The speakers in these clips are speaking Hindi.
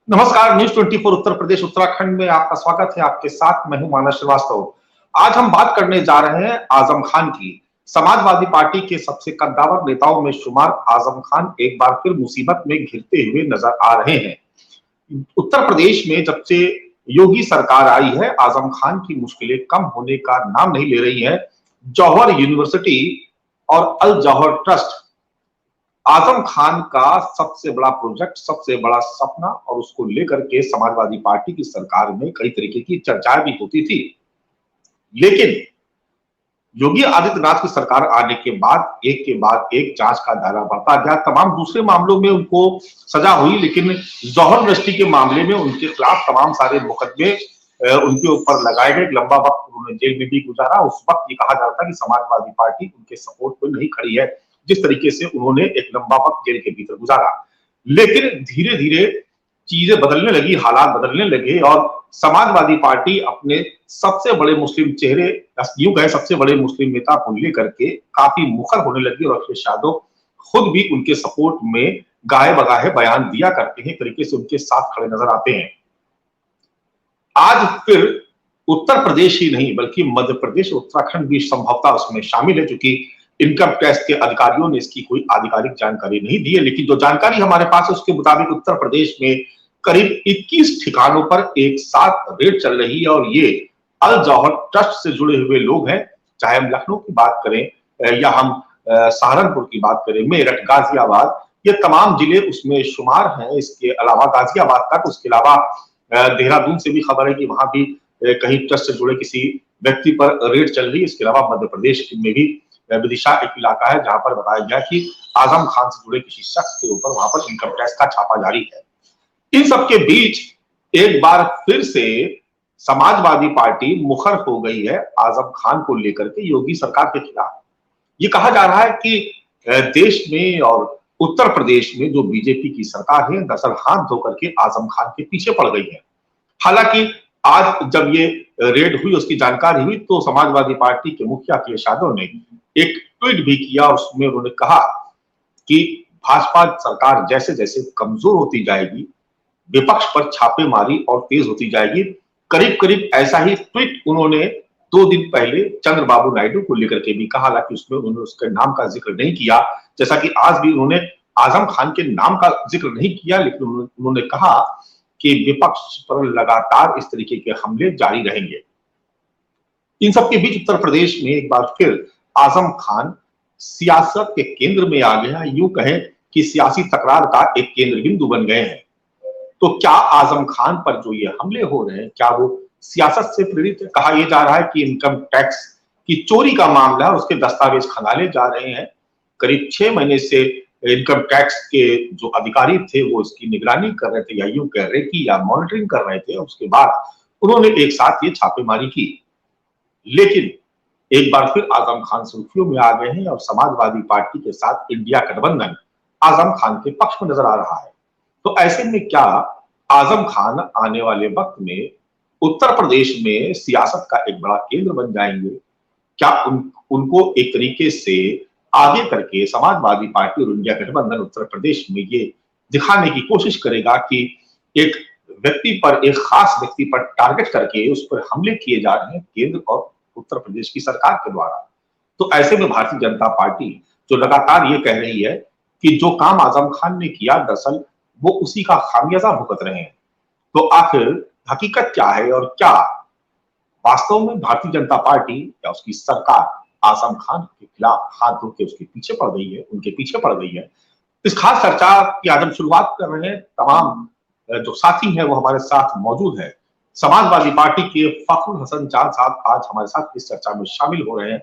नमस्कार। न्यूज 24 उत्तर प्रदेश उत्तराखंड में आपका स्वागत है। आपके साथ मैं हूं मानस श्रीवास्तव। आज हम बात करने जा रहे हैं आजम खान की। समाजवादी पार्टी के सबसे कद्दावर नेताओं में शुमार आजम खान एक बार फिर मुसीबत में घिरते हुए नजर आ रहे हैं। उत्तर प्रदेश में जब से योगी सरकार आई है, आजम खान की मुश्किलें कम होने का नाम नहीं ले रही है। जौहर यूनिवर्सिटी और अल जौहर ट्रस्ट आजम खान का सबसे बड़ा प्रोजेक्ट, सबसे बड़ा सपना, और उसको लेकर के समाजवादी पार्टी की सरकार में कई तरीके की चर्चाएं भी होती थी। लेकिन योगी आदित्यनाथ की सरकार आने के बाद एक जांच का दायरा बढ़ता गया। तमाम दूसरे मामलों में उनको सजा हुई, लेकिन जौहर यूनिवर्सिटी के मामले में उनके खिलाफ तमाम सारे मुकदमे उनके ऊपर लगाए गए। लंबा वक्त उन्होंने जेल में भी गुजारा। उस वक्त ये कहा जाता कि समाजवादी पार्टी उनके सपोर्ट में नहीं खड़ी है, जिस तरीके से उन्होंने एक लंबा वक्त जेल के भीतर गुजारा। लेकिन धीरे धीरे चीजें बदलने लगी, हालात बदलने लगे और समाजवादी पार्टी अपने सबसे बड़े मुस्लिम चेहरे, यूं कहे सबसे बड़े मुस्लिम नेता को लेकर के काफी मुखर होने लगी और अखिलेश यादव खुद भी उनके सपोर्ट में गाहे बगाहे बयान दिया करते हैं, तरीके से उनके साथ खड़े नजर आते हैं। आज फिर उत्तर प्रदेश ही नहीं बल्कि मध्य प्रदेश, उत्तराखंड भी संभवतः उसमें शामिल है, क्योंकि इनकम टैक्स के अधिकारियों ने इसकी कोई आधिकारिक जानकारी नहीं दी है। लेकिन जो जानकारी हमारे पास है उसके मुताबिक उत्तर प्रदेश में करीब 21 ठिकानों पर एक साथ रेड चल रही है और ये अल जौहर ट्रस्ट से जुड़े हुए लोग हैं। चाहे हम लखनऊ की बात करें या हम सहारनपुर की बात करें, मेरठ, गाजियाबाद, ये तमाम जिले उसमें शुमार हैं। इसके अलावा गाजियाबाद तक, उसके अलावा देहरादून से भी खबर है कि वहां भी कहीं ट्रस्ट से जुड़े किसी व्यक्ति पर रेड चल रही है। इसके अलावा मध्य प्रदेश में भी विदिशा एक इलाका है जहां पर बताया गया कि आजम खान से जुड़े किसी शख्स के ऊपर वहां पर इनकम टैक्स का छापा जारी है। इन सबके बीच एक बार फिर से समाजवादी पार्टी मुखर हो गई है आजम खान को लेकर के योगी सरकार के खिलाफ। ये कहा जा रहा है कि देश में और उत्तर प्रदेश में जो बीजेपी की सरकार है दरअसल हाथ धो करके आजम खान के पीछे पड़ गई है। हालांकि आज जब ये रेड हुई, उसकी जानकारी हुई, तो समाजवादी पार्टी के मुखिया अखिलेश यादव ने एक ट्वीट भी किया। उसमें उन्होंने कहा कि भाजपा सरकार जैसे जैसे कमजोर होती जाएगी, विपक्ष पर छापेमारी और तेज होती जाएगी। करीब करीब ऐसा ही ट्वीट उन्होंने 2 दिन पहले चंद्रबाबू नायडू को लेकर के भी कहा। हालांकि उसमें उन्होंने उसके नाम का जिक्र नहीं किया, जैसा कि आज भी उन्होंने आजम खान के नाम का जिक्र नहीं किया, लेकिन उन्होंने कहा कि विपक्ष पर लगातार इस तरीके के हमले जारी रहेंगे। इन सबके बीच उत्तर प्रदेश में एक बार फिर आजम खान सियासत के केंद्र में आ गया। यूं कहें कि सियासी तकरार का एक केंद्र बिंदु बन गए हैं। तो क्या आजम खान पर जो ये हमले हो रहे हैं, क्या वो सियासत से प्रेरित है? कहा यह जा रहा है कि इनकम टैक्स की चोरी का मामला है, उसके दस्तावेज खंगाले जा रहे हैं। करीब 6 महीने से इनकम टैक्स के जो अधिकारी थे वो इसकी निगरानी कर रहे थे, या यूं कह रहे कि या मॉनिटरिंग कर रहे थे। उसके बाद उन्होंने एक साथ ये छापेमारी की। लेकिन एक बार फिर आजम खान सुर्खियों में आ गए हैं और समाजवादी पार्टी के साथ इंडिया गठबंधन आजम खान के पक्ष में नजर आ रहा है। तो ऐसे में क्या आजम खान आने वाले वक्त में उत्तर प्रदेश में सियासत का एक बड़ा केंद्र बन जाएंगे? क्या उनको एक तरीके से आगे करके समाजवादी पार्टी और इंडिया गठबंधन उत्तर प्रदेश में ये दिखाने की कोशिश करेगा कि एक व्यक्ति पर, एक खास व्यक्ति पर टारगेट करके उस पर हमले किए जा रहे हैं केंद्र और उत्तर प्रदेश की सरकार के द्वारा? तो ऐसे में भारतीय जनता पार्टी जो लगातार ये कह रही है कि जो काम आजम खान ने किया दरअसल वो उसी का खामियाजा भुगत रहे हैं, तो आखिर हकीकत क्या है और क्या वास्तव में भारतीय जनता पार्टी या उसकी सरकार आजम खान के खिलाफ हाथ धो के उसके पीछे पड़ गई है, उनके पीछे पड़ गई है? इस खास चर्चा की आज हम शुरुआत कर रहे हैं। तमाम जो साथी हैं वो हमारे साथ मौजूद है। समाजवादी पार्टी के फखरुल हसन चांद साहब आज हमारे साथ इस चर्चा में शामिल हो रहे हैं।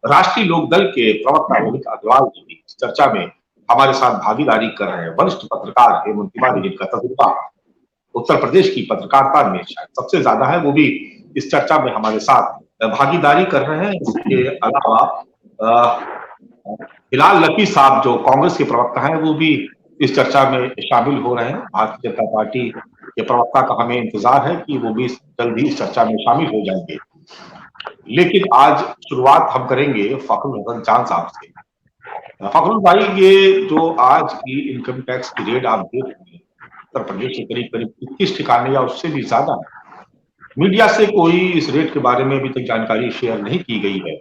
राष्ट्रीय लोकदल के प्रवक्ता रोहित अग्रवाल जी इस चर्चा में हमारे साथ भागीदारी कर रहे हैं। वरिष्ठ पत्रकार हेमंत तिवारी, जिनका तजुर्बा उत्तर प्रदेश की पत्रकारिता में शायद सबसे ज्यादा है, वो भी इस चर्चा में हमारे साथ भागीदारी कर रहे हैं। इसके अलावा हिलाल लकी साहब जो कांग्रेस के प्रवक्ता हैं वो भी इस चर्चा में शामिल हो रहे हैं। भारतीय जनता पार्टी के प्रवक्ता का हमें इंतजार है कि वो भी जल्द ही इस चर्चा में शामिल हो जाएंगे। लेकिन आज शुरुआत हम करेंगे फखरुल हसन चांद साहब से। फखरुल भाई, ये जो आज की इनकम टैक्स की रेड आप देख रहे हैं, उत्तर प्रदेश के करीब करीब 21 ठिकाने या उससे भी ज्यादा। मीडिया से कोई इस रेड के बारे में अभी तक जानकारी शेयर नहीं की गई है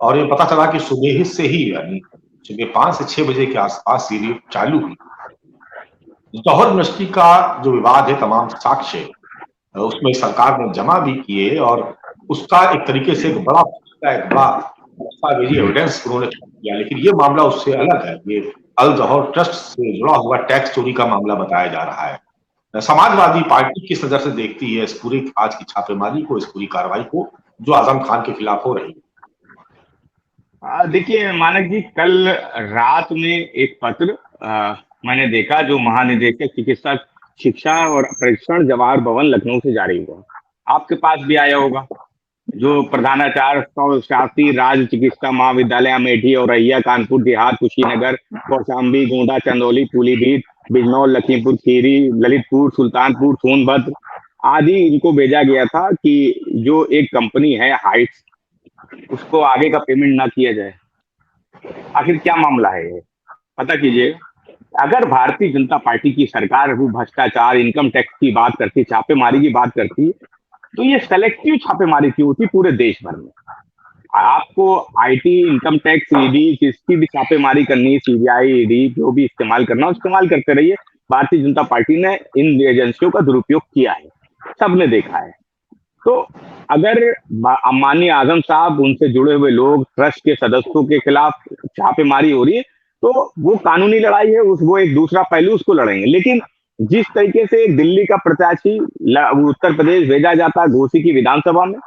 और ये पता चला कि सुबह से ही यानी सुबह 5 से 6 बजे के आसपास ये रेड चालू हुई। जौहर यूनिवर्सिटी का जो विवाद है, तमाम साक्ष्य उसमें सरकार ने जमा भी किए और उसका एक तरीके से एक बड़ा दस्तावेजी एविडेंस उन्होंने किया, लेकिन ये मामला उससे अलग है। ये अल जौहर ट्रस्ट से जुड़ा हुआ टैक्स चोरी का मामला बताया जा रहा है। समाजवादी पार्टी किस नजर से देखती है इस पूरी आज की छापेमारी को, इस पूरी कार्रवाई को जो आजम खान के खिलाफ हो रही है? देखिए मानक जी, कल रात में एक पत्र मैंने देखा जो महानिदेशक चिकित्सा शिक्षा और प्रशिक्षण जवाहर भवन लखनऊ से जारी हुआ, आपके पास भी आया होगा। जो प्रधानाचार्य शास्त्री राज्य चिकित्सा महाविद्यालय अमेठी और रैया, कानपुर देहात, कुशीनगर, कौशाम्बी, गोंडा, चंदौली, पीलीभीत, बिजनौर, लखीमपुर खीरी, ललितपुर, सुल्तानपुर, सोनभद्र आदि इनको भेजा गया था कि जो एक कंपनी है हाइट्स, उसको आगे का पेमेंट ना किया जाए। आखिर क्या मामला है ये, पता कीजिए। अगर भारतीय जनता पार्टी की सरकार भ्रष्टाचार, इनकम टैक्स की बात करती, छापेमारी की बात करती, तो ये सेलेक्टिव छापेमारी क्यों होती पूरे देश भर में? आपको आईटी, इनकम टैक्स, ईडी, किसकी भी छापेमारी करनी है, सीबीआई, ईडी जो भी इस्तेमाल करना इस्तेमाल करते रहिए। भारतीय जनता पार्टी ने इन एजेंसियों का दुरुपयोग किया है, सबने देखा है। तो अगर माननीय आजम साहब, उनसे जुड़े हुए लोग, ट्रस्ट के सदस्यों के खिलाफ छापेमारी हो रही है, तो वो कानूनी लड़ाई है, वो एक दूसरा पहलू उसको लड़ेंगे। लेकिन जिस तरीके से दिल्ली का प्रत्याशी उत्तर प्रदेश भेजा जाता है घोसी की विधानसभा में,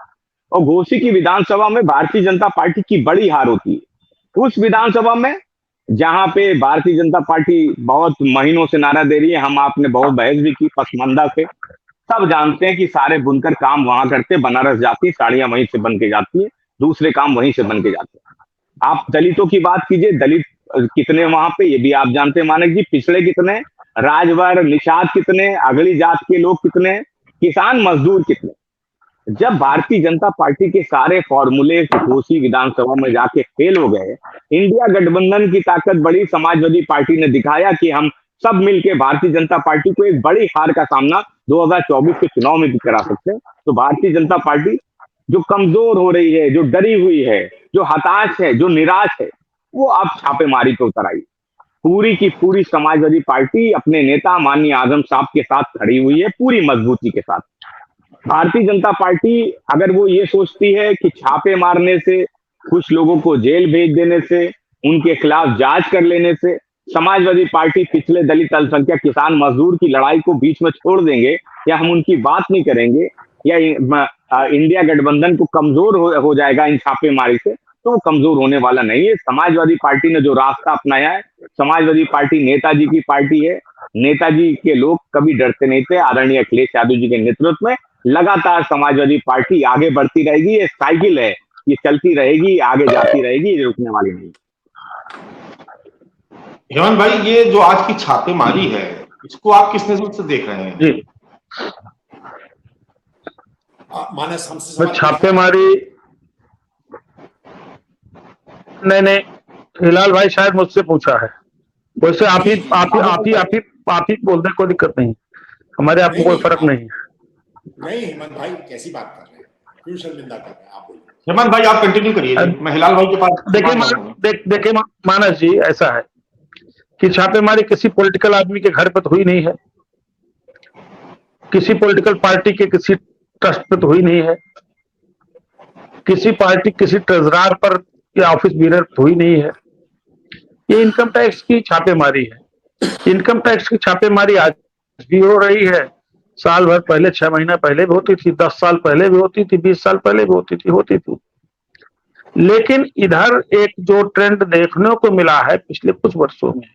और घोसी की विधानसभा में भारतीय जनता पार्टी की बड़ी हार होती है। उस विधानसभा में जहां पे भारतीय जनता पार्टी बहुत महीनों से नारा दे रही है, हम आपने बहुत बहस भी की पसमंदा से, सब जानते हैं कि सारे बुनकर काम वहां करते, बनारस जाती, साड़ियां वहीं से बन के जाती है, दूसरे काम वहीं से बन के जाते हैं। आप दलितों की बात कीजिए, दलित कितने वहां पे, ये भी आप जानते हैं मानक जी। पिछड़े कितने, राजवर, निषाद कितने, अगली जात के लोग कितने, किसान मजदूर कितने। जब भारतीय जनता पार्टी के सारे फॉर्मूले घोसी विधानसभा में जाके फेल हो गए, इंडिया गठबंधन की ताकत बड़ी समाजवादी पार्टी ने दिखाया कि हम सब मिलकर भारतीय जनता पार्टी को एक बड़ी हार का सामना 2024 के चुनाव में भी करा सकते हैं। तो भारतीय जनता पार्टी जो कमजोर हो रही है, जो डरी हुई है, जो हताश है, जो निराश है, वो अब छापेमारी पे उतर आई। पूरी की पूरी समाजवादी पार्टी अपने नेता माननीय आजम साहब के साथ खड़ी हुई है, पूरी मजबूती के साथ। भारतीय जनता पार्टी अगर वो ये सोचती है कि छापे मारने से, कुछ लोगों को जेल भेज देने से, उनके खिलाफ जांच कर लेने से समाजवादी पार्टी पिछले दलित, अल्पसंख्यक, किसान, मजदूर की लड़ाई को बीच में छोड़ देंगे, या हम उनकी बात नहीं करेंगे, या इंडिया गठबंधन को कमजोर हो जाएगा इन छापेमारी से, तो वो कमजोर होने वाला नहीं है। समाजवादी पार्टी ने जो रास्ता अपनाया है, समाजवादी पार्टी नेताजी की पार्टी है, नेताजी के लोग कभी डरते नहीं थे। आदरणीय अखिलेश यादव जी के नेतृत्व में लगातार समाजवादी पार्टी आगे बढ़ती रहेगी। ये साइकिल है, ये चलती रहेगी, आगे जाती रहेगी, ये रुकने वाली नहीं। हेमंत भाई, ये जो आज की छापेमारी है, इसको आप किस नजर से देख रहे हैं? जी मानस, हमसे छापेमारी नहीं, हिलाल भाई शायद मुझसे पूछा है, वैसे आप ही बोल दें, कोई दिक्कत नहीं, हमारे आपको कोई फर्क नहीं है। नहीं हेमंत भाई, कैसी बात कर रहे हैं, क्यों शर्मिंदा कर रहे हैं आप? बोलिए हेमंत भाई, आप कंटिन्यू करिए, मैं हिलाल भाई के पास। देखिए मानस जी, ऐसा है कि छापेमारी किसी पॉलिटिकल आदमी के घर पर तो हुई नहीं है, किसी पॉलिटिकल पार्टी के किसी ट्रस्ट पे तो हुई नहीं है, किसी पार्टी किसी ट्रेजरार पर या ऑफिस बीरर तो हुई नहीं है। ये इनकम टैक्स की छापेमारी है। इनकम टैक्स की छापेमारी आज भी हो रही है, साल भर पहले, 6 महीना पहले भी होती थी, 10 साल पहले भी होती थी, 20 साल पहले भी होती थी। लेकिन इधर एक जो ट्रेंड देखने को मिला है पिछले कुछ वर्षों में,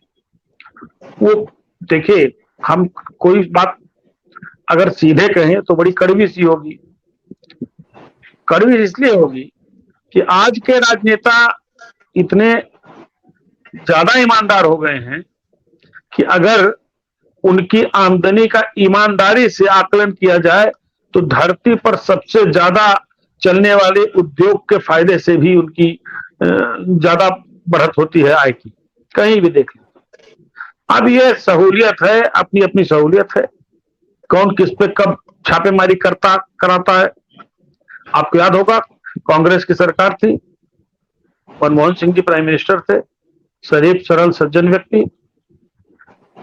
वो देखिए, हम कोई बात अगर सीधे कहें तो बड़ी कड़वी सी होगी। कड़वी इसलिए होगी कि आज के राजनेता इतने ज्यादा ईमानदार हो गए हैं कि अगर उनकी आमदनी का ईमानदारी से आकलन किया जाए तो धरती पर सबसे ज्यादा चलने वाले उद्योग के फायदे से भी उनकी ज्यादा बढ़त होती है आय की, कहीं भी देख लें। अब ये सहूलियत है, अपनी अपनी सहूलियत है, कौन किस पे कब छापेमारी कराता है। आपको याद होगा कांग्रेस की सरकार थी, मनमोहन सिंह जी प्राइम मिनिस्टर थे, शरीफ सरल सज्जन व्यक्ति।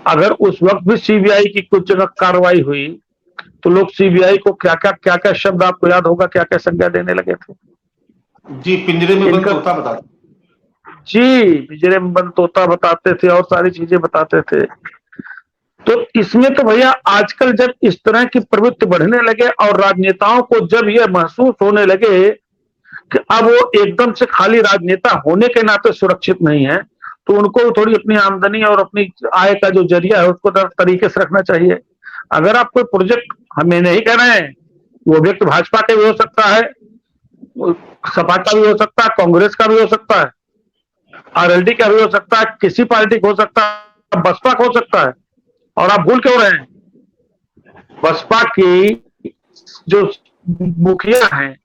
अगर उस वक्त भी सीबीआई की कुछ जगह कार्रवाई हुई तो लोग सीबीआई को क्या क्या शब्द आपको याद होगा, क्या क्या संज्ञा देने लगे थे। जी, पिंजरे में बंद तोता बता जी, पिंजरे में बंद तोता बताते थे और सारी चीजें बताते थे। तो इसमें तो भैया आजकल जब इस तरह की प्रवृत्ति बढ़ने लगे और राजनेताओं को जब यह महसूस होने लगे कि अब वो एकदम से खाली राजनेता होने के नाते सुरक्षित नहीं है, तो उनको थोड़ी अपनी आमदनी और अपनी आय का जो जरिया है उसको तरीके से रखना चाहिए। अगर आप कोई प्रोजेक्ट, हमें नहीं कह रहे हैं, वो व्यक्ति भाजपा का भी हो सकता है, सपा का भी हो सकता है, कांग्रेस का भी हो सकता है, आरएलडी का भी हो सकता है, किसी पार्टी का हो सकता है, बसपा का हो सकता है। और आप भूल क्यों रहे हैं, बसपा की जो मुखिया हैं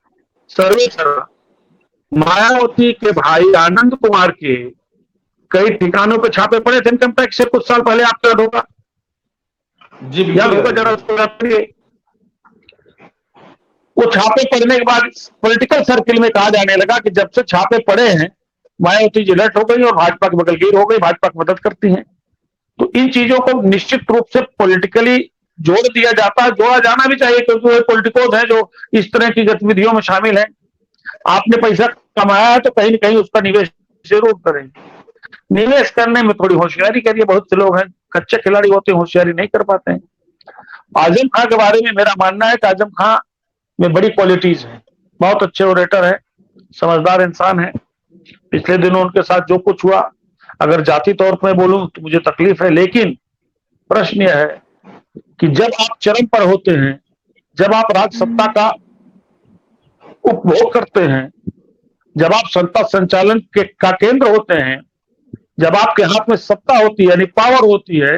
सर्वेसर्वा, मायावती के भाई आनंद कुमार के कई ठिकानों पे छापे पड़े थे इनकम टैक्स से कुछ साल पहले, आपको याद होगा? जी, याद होगा जरा उसको याद करिए। वो छापे पड़ने के बाद पॉलिटिकल सर्किल में कहा जाने लगा कि जब से छापे पड़े हैं मायावती जी अलर्ट हो गई और भाजपा की बगलगीर हो गई, भाजपा की मदद करती हैं। तो इन चीजों को निश्चित रूप से पॉलिटिकली जोड़ दिया जाता है, जोड़ा जाना भी चाहिए, क्योंकि वो पॉलिटिकोज हैं जो इस तरह की गतिविधियों में शामिल हैं। आपने पैसा कमाया है तो कहीं न कहीं उसका निवेश जरूर करें। निवेश करने में थोड़ी होशियारी करिए। बहुत से लोग हैं कच्चे खिलाड़ी होते हैं, होशियारी नहीं कर पाते हैं। आजम खां के बारे में मेरा मानना है कि आजम खां में बड़ी क्वालिटीज हैं, बहुत अच्छे ओरेटर हैं, समझदार इंसान है। पिछले दिनों उनके साथ जो कुछ हुआ, अगर जाति तौर पर बोलूं तो मुझे तकलीफ है, लेकिन प्रश्न यह है कि जब आप चरम पर होते हैं, जब आप राज सत्ता का उपभोग करते हैं, जब आप सत्ता संचालन का केंद्र होते हैं, जब आपके हाथ में सत्ता होती है यानी पावर होती है,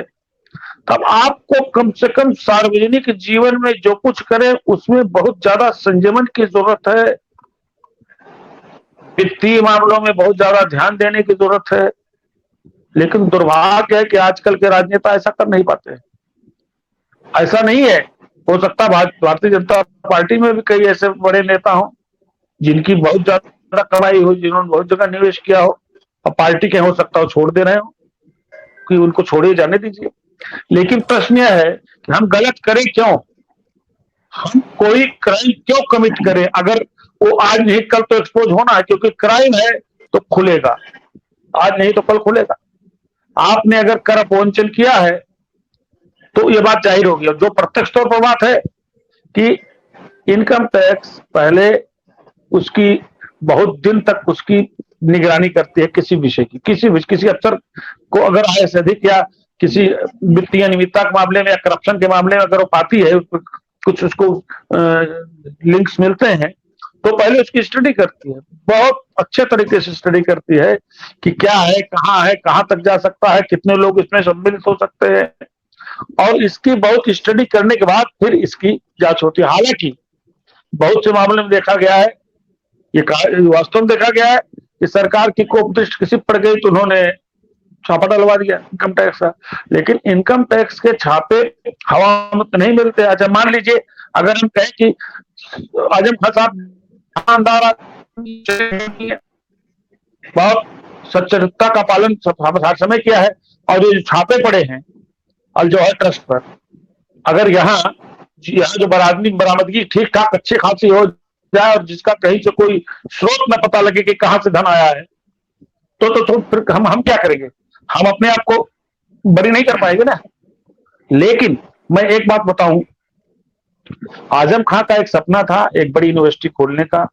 तब आपको कम से कम सार्वजनिक जीवन में जो कुछ करें उसमें बहुत ज्यादा संयमन की जरूरत है, वित्तीय मामलों में बहुत ज्यादा ध्यान देने की जरूरत है। लेकिन दुर्भाग्य है कि आजकल के राजनेता ऐसा कर नहीं पाते। ऐसा नहीं है, हो सकता है भारतीय जनता पार्टी में भी कई ऐसे बड़े नेता हों जिनकी बहुत ज्यादा कमाई हो, जिन्होंने बहुत जगह निवेश किया हो, और पार्टी के हो सकता हो छोड़ दे रहे हो, कि उनको छोड़े जाने दीजिए। लेकिन प्रश्न यह है कि हम गलत करें क्यों, हम कोई क्राइम क्यों कमिट करें? अगर वो आज नहीं कल तो एक्सपोज होना है, क्योंकि क्राइम है तो खुलेगा, आज नहीं तो कल खुलेगा। आपने अगर कर अपवंचन किया है तो ये बात जाहिर होगी। और जो प्रत्यक्ष तौर पर बात है कि इनकम टैक्स पहले उसकी बहुत दिन तक उसकी निगरानी करती है किसी विषय की, किसी अफसर को अगर आय से अधिक या किसी वित्तीय अनियमितता के मामले में या करप्शन के मामले में अगर वो पाती है, कुछ उसको लिंक्स मिलते हैं, तो पहले उसकी स्टडी करती है, बहुत अच्छे तरीके से स्टडी करती है कि क्या है, कहां तक जा सकता है, कितने लोग इसमें सम्मिलित हो सकते हैं, और इसकी बहुत स्टडी करने के बाद फिर इसकी जांच होती है। हालांकि बहुत से मामले में देखा गया है, ये वास्तव में देखा गया है कि सरकार की कोप दृष्टि किसी पड़ गई तो उन्होंने छापा डलवा दिया इनकम टैक्स का। लेकिन इनकम टैक्स के छापे हवा में तो नहीं मिलते। अच्छा, मान लीजिए अगर हम कहें कि आजम खान साहब ईमानदार आदमी है, बहुत सच्चरित्रता का पालन हर समय किया है, और जो छापे पड़े हैं अल जौहर ट्रस्ट पर, अगर यहाँ जो बरामदगी ठीक ठाक अच्छी खासी हो जाए और जिसका कहीं से कोई स्रोत न पता लगे कि कहां से धन आया है, तो फिर हम क्या करेंगे? हम अपने आप को बरी नहीं कर पाएंगे ना। लेकिन मैं एक बात बताऊं, आजम खां का एक सपना था एक बड़ी यूनिवर्सिटी खोलने का।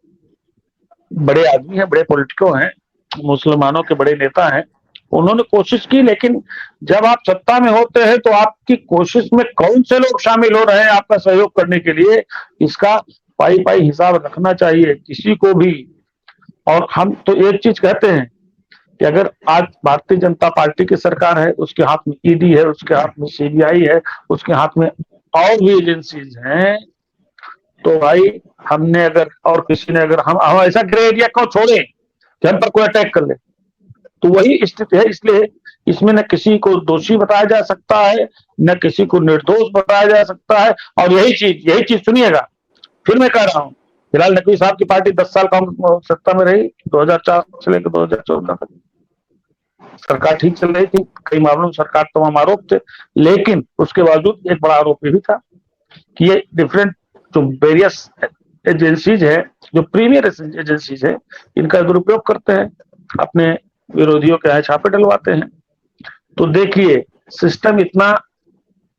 बड़े आदमी हैं, बड़े पॉलिटिको हैं, मुसलमानों के बड़े नेता हैं, उन्होंने कोशिश की। लेकिन जब आप सत्ता में होते हैं तो आपकी कोशिश में कौन से लोग शामिल हो रहे हैं आपका सहयोग करने के लिए, इसका पाई हिसाब रखना चाहिए किसी को भी। और हम तो एक चीज कहते हैं कि अगर आज भारतीय जनता पार्टी की सरकार है, उसके हाथ में ईडी है, उसके हाथ में सीबीआई है, उसके हाथ में और भी एजेंसीज हैं, तो भाई हमने अगर और किसी ने अगर हम ऐसा ग्रे एरिया को छोड़े कि हम पर कोई अटैक कर ले, तो वही स्थिति है। इसलिए इसमें न किसी को दोषी बताया जा सकता है, न किसी को निर्दोष बताया जा सकता है। और यही चीज सुनिएगा, फिर मैं कह रहा हूं, फिलहाल नकवी साहब की पार्टी 10 साल कांग्रेस सत्ता में रही, 2004 से लेकर 2014 तक सरकार ठीक चल रही थी, कई मामलों में सरकार तमाम आरोप थे, लेकिन उसके बावजूद एक बड़ा आरोप ये भी था कि ये डिफरेंट जो वेरियस एजेंसीज है, जो प्रीमियर एजेंसीज है, इनका दुरुपयोग करते हैं, अपने विरोधियों के यहाँ छापे डलवाते हैं। तो देखिए, सिस्टम इतना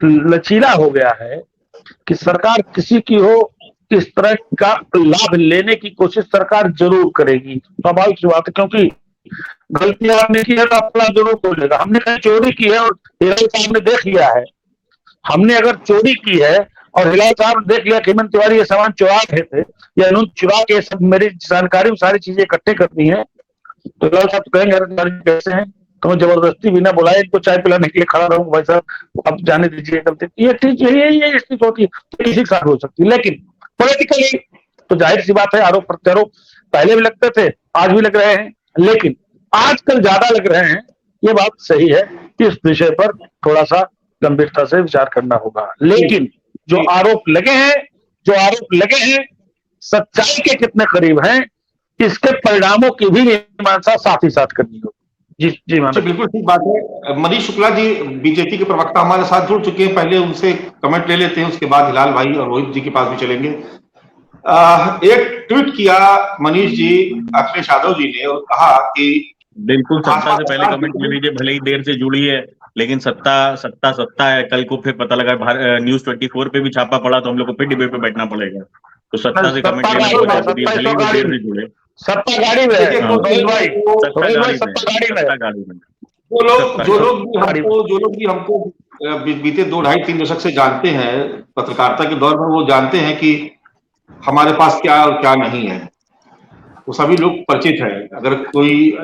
लचीला हो गया है कि सरकार किसी की हो, इस तरह का लाभ लेने की कोशिश सरकार जरूर करेगी, स्वाभाविक सी बात है, क्योंकि गलती आपने की है तो अपना जरूर खोलेगा। हमने कहीं चोरी की है और हिलाल साहब ने देख लिया है, हमने अगर चोरी की है और हिलाल साहब ने देख लिया कि हेमंत तिवारी ये सामान चुरा रहे थे या इन्होंने चुरा के सब मेरी जानकारी में सारी चीजें इकट्ठे करनी है, तो हिलाल साहब तो कहेंगे कैसे हैं, तो मैं जबरदस्ती बिना बुलाए इनको चाय पिलाने के लिए खड़ा रहूं, भाई साहब अब जाने दीजिए गलती। ये ठीक ये स्थिति होती है, किसी के साथ हो सकती है। लेकिन पॉलिटिकली तो जाहिर सी बात है, आरोप प्रत्यारोप पहले भी लगते थे, आज भी लग रहे हैं, लेकिन आजकल ज्यादा लग रहे हैं। ये बात सही है कि इस विषय पर थोड़ा सा गंभीरता से विचार करना होगा, लेकिन जो आरोप लगे हैं सच्चाई के कितने करीब हैं, इसके परिणामों की भी मीमांसा साथ ही साथ करनी होगी। जी बिल्कुल ठीक बात है। मनीष शुक्ला जी बीजेपी के प्रवक्ता हमारे साथ जुड़ चुके हैं, पहले उनसे कमेंट ले लेते हैं, उसके बाद हिलाल भाई और रोहित जी के पास भी चलेंगे। एक ट्वीट किया मनीष जी अखिलेश यादव जी ने और कहा कि बिल्कुल सत्ता से पहले कमेंट ले लीजिए, भले ही देर से जुड़ी है, लेकिन सत्ता है। कल को फिर पता लगा न्यूज 24 पे भी छापा पड़ा, तो हम लोग को फिर डिबेट पे बैठना पड़ेगा। तो सत्ता से कमेंट लेना बहुत जरूरी है, भले ही देर से जुड़े। सत्ता गाड़ी में जो लोग भी हमको बीते 2-2.5-3 दशक से जानते हैं पत्रकारिता के दौर में, वो जानते हैं कि हमारे पास क्या और क्या नहीं है, वो सभी लोग परिचित है। अगर कोई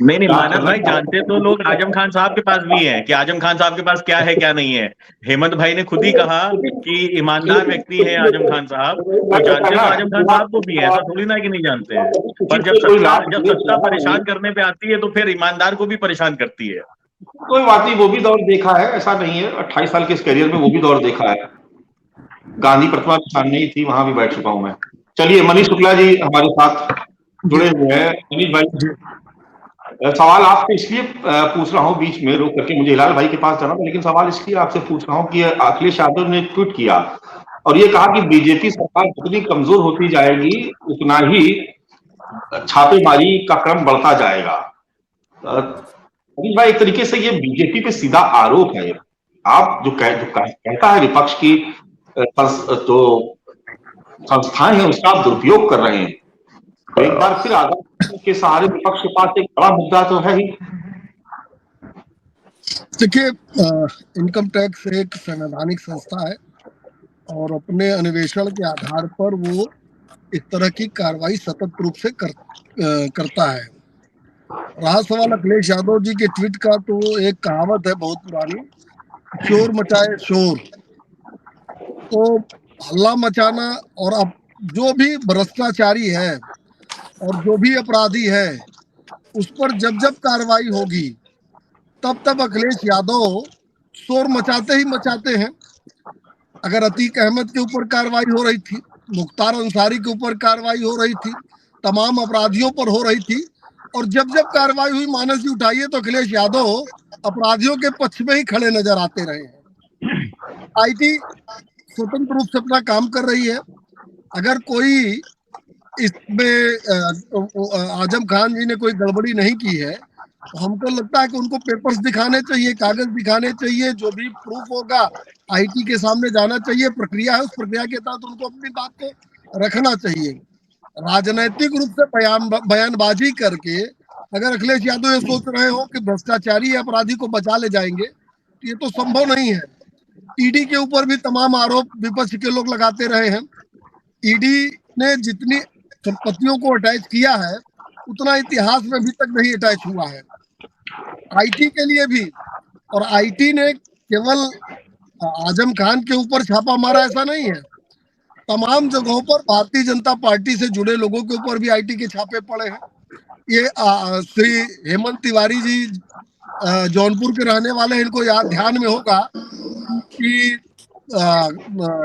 नहीं मानस भाई, जानते तो लोग आजम खान साहब के पास भी है कि आजम खान साहब के पास क्या है क्या नहीं है। हेमंत भाई ने खुद ही कहा कि ईमानदार व्यक्ति है आजम खान साहब, तो जानते तो आजम खान साहब को भी है, ऐसा थोड़ी ना कि नहीं जानते हैं। पर जब सत्ता परेशान करने पे आती है तो फिर ईमानदार को भी परेशान करती है। कोई बात नहीं, वो भी दौर देखा है, ऐसा नहीं है। 28 साल के इस करियर में वो भी दौर देखा है। गांधी प्रतिमा के सामने ही थी, वहां भी बैठ चुका हूं मैं। चलिए, मनीष शुक्ला जी हमारे साथ जुड़े हुए हैं। मनीष भाई, सवाल आपसे इसलिए पूछ रहा हूं, बीच में रोक करके मुझे हिलाल भाई के पास जाना था, लेकिन सवाल इसलिए आपसे पूछ रहा हूं कि अखिलेश यादव ने ट्वीट किया और ये कहा कि बीजेपी सरकार जितनी कमजोर होती जाएगी उतना ही छापेमारी का क्रम बढ़ता जाएगा। मनीष भाई, एक तरीके से ये बीजेपी पे सीधा आरोप है। आप जो कहता है विपक्ष की जो संस्थाएं हैं उसका आप दुरुपयोग कर रहे हैं, तो एक बार फिर आजाद के सहारे विपक्ष के पास एक बड़ा मुद्दा तो है ही। देखिए, इनकम टैक्स एक संवैधानिक संस्था है और अपने अन्वेषण के आधार पर वो इस तरह की कार्रवाई सतत रूप से करता है। रहा सवाल अखिलेश यादव जी के ट्वीट का, तो एक कहावत है बहुत पुरानी, चोर मचाए शोर। तो हल्ला मचाना, और अब जो भी भ्रष्टाचारी है और जो भी अपराधी है उस पर जब जब कार्रवाई होगी तब अखिलेश यादव शोर मचाते ही मचाते हैं। अगर अतीक अहमद के ऊपर कार्रवाई हो रही थी, मुख्तार अंसारी के ऊपर कार्रवाई हो रही थी, तमाम अपराधियों पर हो रही थी, और जब जब कार्रवाई हुई, मानस जी उठाइए, तो अखिलेश यादव अपराधियों के पक्ष में ही खड़े नजर आते रहे हैं। आईटी स्वतंत्र रूप से अपना काम कर रही है। अगर कोई इसमें आजम खान जी ने कोई गड़बड़ी नहीं की है तो हमको लगता है कि उनको पेपर्स दिखाने चाहिए, कागज दिखाने चाहिए, जो भी प्रूफ होगा आईटी के सामने जाना चाहिए। प्रक्रिया है, उस प्रक्रिया के तहत उनको अपनी बात को रखना चाहिए। राजनैतिक रूप से बयानबाजी करके अगर अखिलेश यादव ये सोच रहे हो कि भ्रष्टाचारी अपराधी को बचा ले जाएंगे, तो ये तो संभव नहीं है। ईडी के ऊपर भी तमाम आरोप विपक्ष के लोग लगाते रहे हैं। ईडी ने जितनी संपत्तियों को अटैच किया है उतना इतिहास में अभी तक नहीं अटैच हुआ है। आईटी के लिए भी, और आईटी ने केवल आजम खान के ऊपर छापा मारा ऐसा नहीं है, तमाम जगहों पर भारतीय जनता पार्टी से जुड़े लोगों के ऊपर भी आईटी के छापे पड़े हैं। ये श्री हेमंत तिवारी जी जौनपुर के रहने वाले, इनको याद ध्यान में होगा कि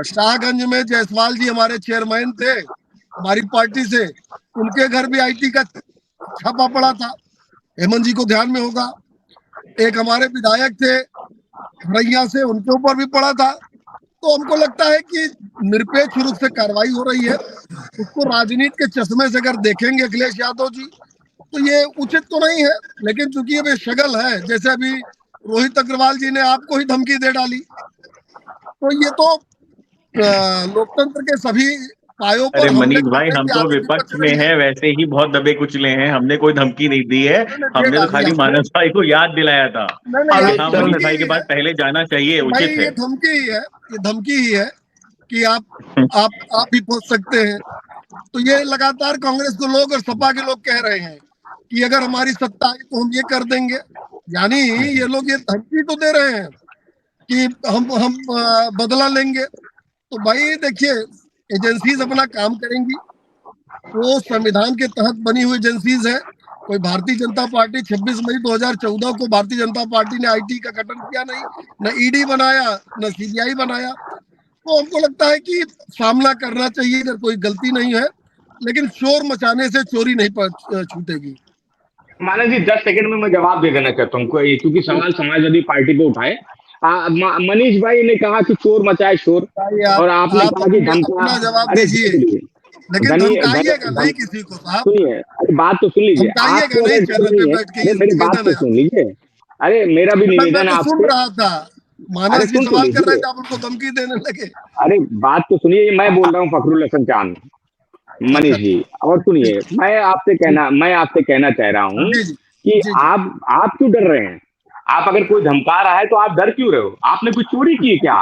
शाहगंज में जायसवाल जी हमारे चेयरमैन थे हमारी पार्टी से, उनके घर भी आईटी का छापा पड़ा था, हेमंत जी को ध्यान में होगा। एक हमारे विधायक थे रैया से, उनके ऊपर भी पड़ा था। तो हमको लगता है कि निरपेक्ष रूप से कार्रवाई हो रही है। उसको राजनीति के चश्मे से अगर देखेंगे अखिलेश यादव जी, तो ये उचित तो नहीं है, लेकिन चूंकि ये शगल है, जैसे अभी रोहित अग्रवाल जी ने आपको ही धमकी दे डाली, तो ये तो लोकतंत्र के सभी पायों पर अरे हमले मनीष भाई, करने हम की तो आदत विपक्ष विपक्ष में रही है। है, वैसे ही बहुत दबे कुचले हैं, हमने कोई धमकी नहीं दी है। दे हमने तो डाली खाली आपने। मानस भाई को याद दिलाया था नहीं, कि आप हाँ, चल मनीष धमकी भाई ही के है पास पहले जाना चाहिए, भाई, उचित ये है। धमकी ही है, ये धमकी ही है कि आप भी पहुंच सकते हैं। तो ये लगातार कांग्रेस को लोग और सपा के लोग कह रहे हैं कि अगर हमारी सत्ता आई तो हम ये कर देंगे। यानी ये लोग ये धमकी तो दे रहे हैं कि हम बदला लेंगे। तो भाई देखिए, एजेंसीज अपना काम करेंगी, वो संविधान के तहत बनी हुई एजेंसीज है। कोई भारतीय जनता पार्टी 26 मई 2014 को भारतीय जनता पार्टी ने आईटी का गठन किया नहीं, न ईडी बनाया, न सीबीआई बनाया। तो हमको लगता है कि सामना करना चाहिए अगर कोई गलती नहीं है, लेकिन शोर मचाने से चोरी नहीं छूटेगी। मानस जी 10 सेकंड में मैं जवाब दे देना चाहता हूँ, क्योंकि सवाल समाजवादी पार्टी पे उठाए। मनीष भाई ने कहा कि चोर मचाए शोर, भाई और आपने आप कहा कि धमका। अपना जवाब अरे दीजिए, लेकिन धमकाइएगा नहीं किसी को साहब, सुनिए, अरे बात तो सुन लीजिए। धमकाइएगा आपको नहीं अगर डर चैनल पे नहीं है, बैठ के, अरे ये मेरी बात निवेदन तो है सुन आपसे। लीजिए। अरे मेरा भी मैं निवेदन है तो सुन आपसे। रहा था, अरे मानस जी सुन तो सवाल कर रहे लीजिए, थे, आप उनको धमकी देने लगे। अरे बात तो सुनिए, मैं बोल रहा हूँ फखरुल हसन चांद, अच्छा मनीष जी। और ठीक सुनिए, मैं आपसे कहना चाह रहा हूँ जी जी कि जी जी। आप क्यों डर रहे हैं? आप अगर कोई धमका रहा है तो आप डर क्यों रहे हो? आपने कुछ चोरी की है क्या?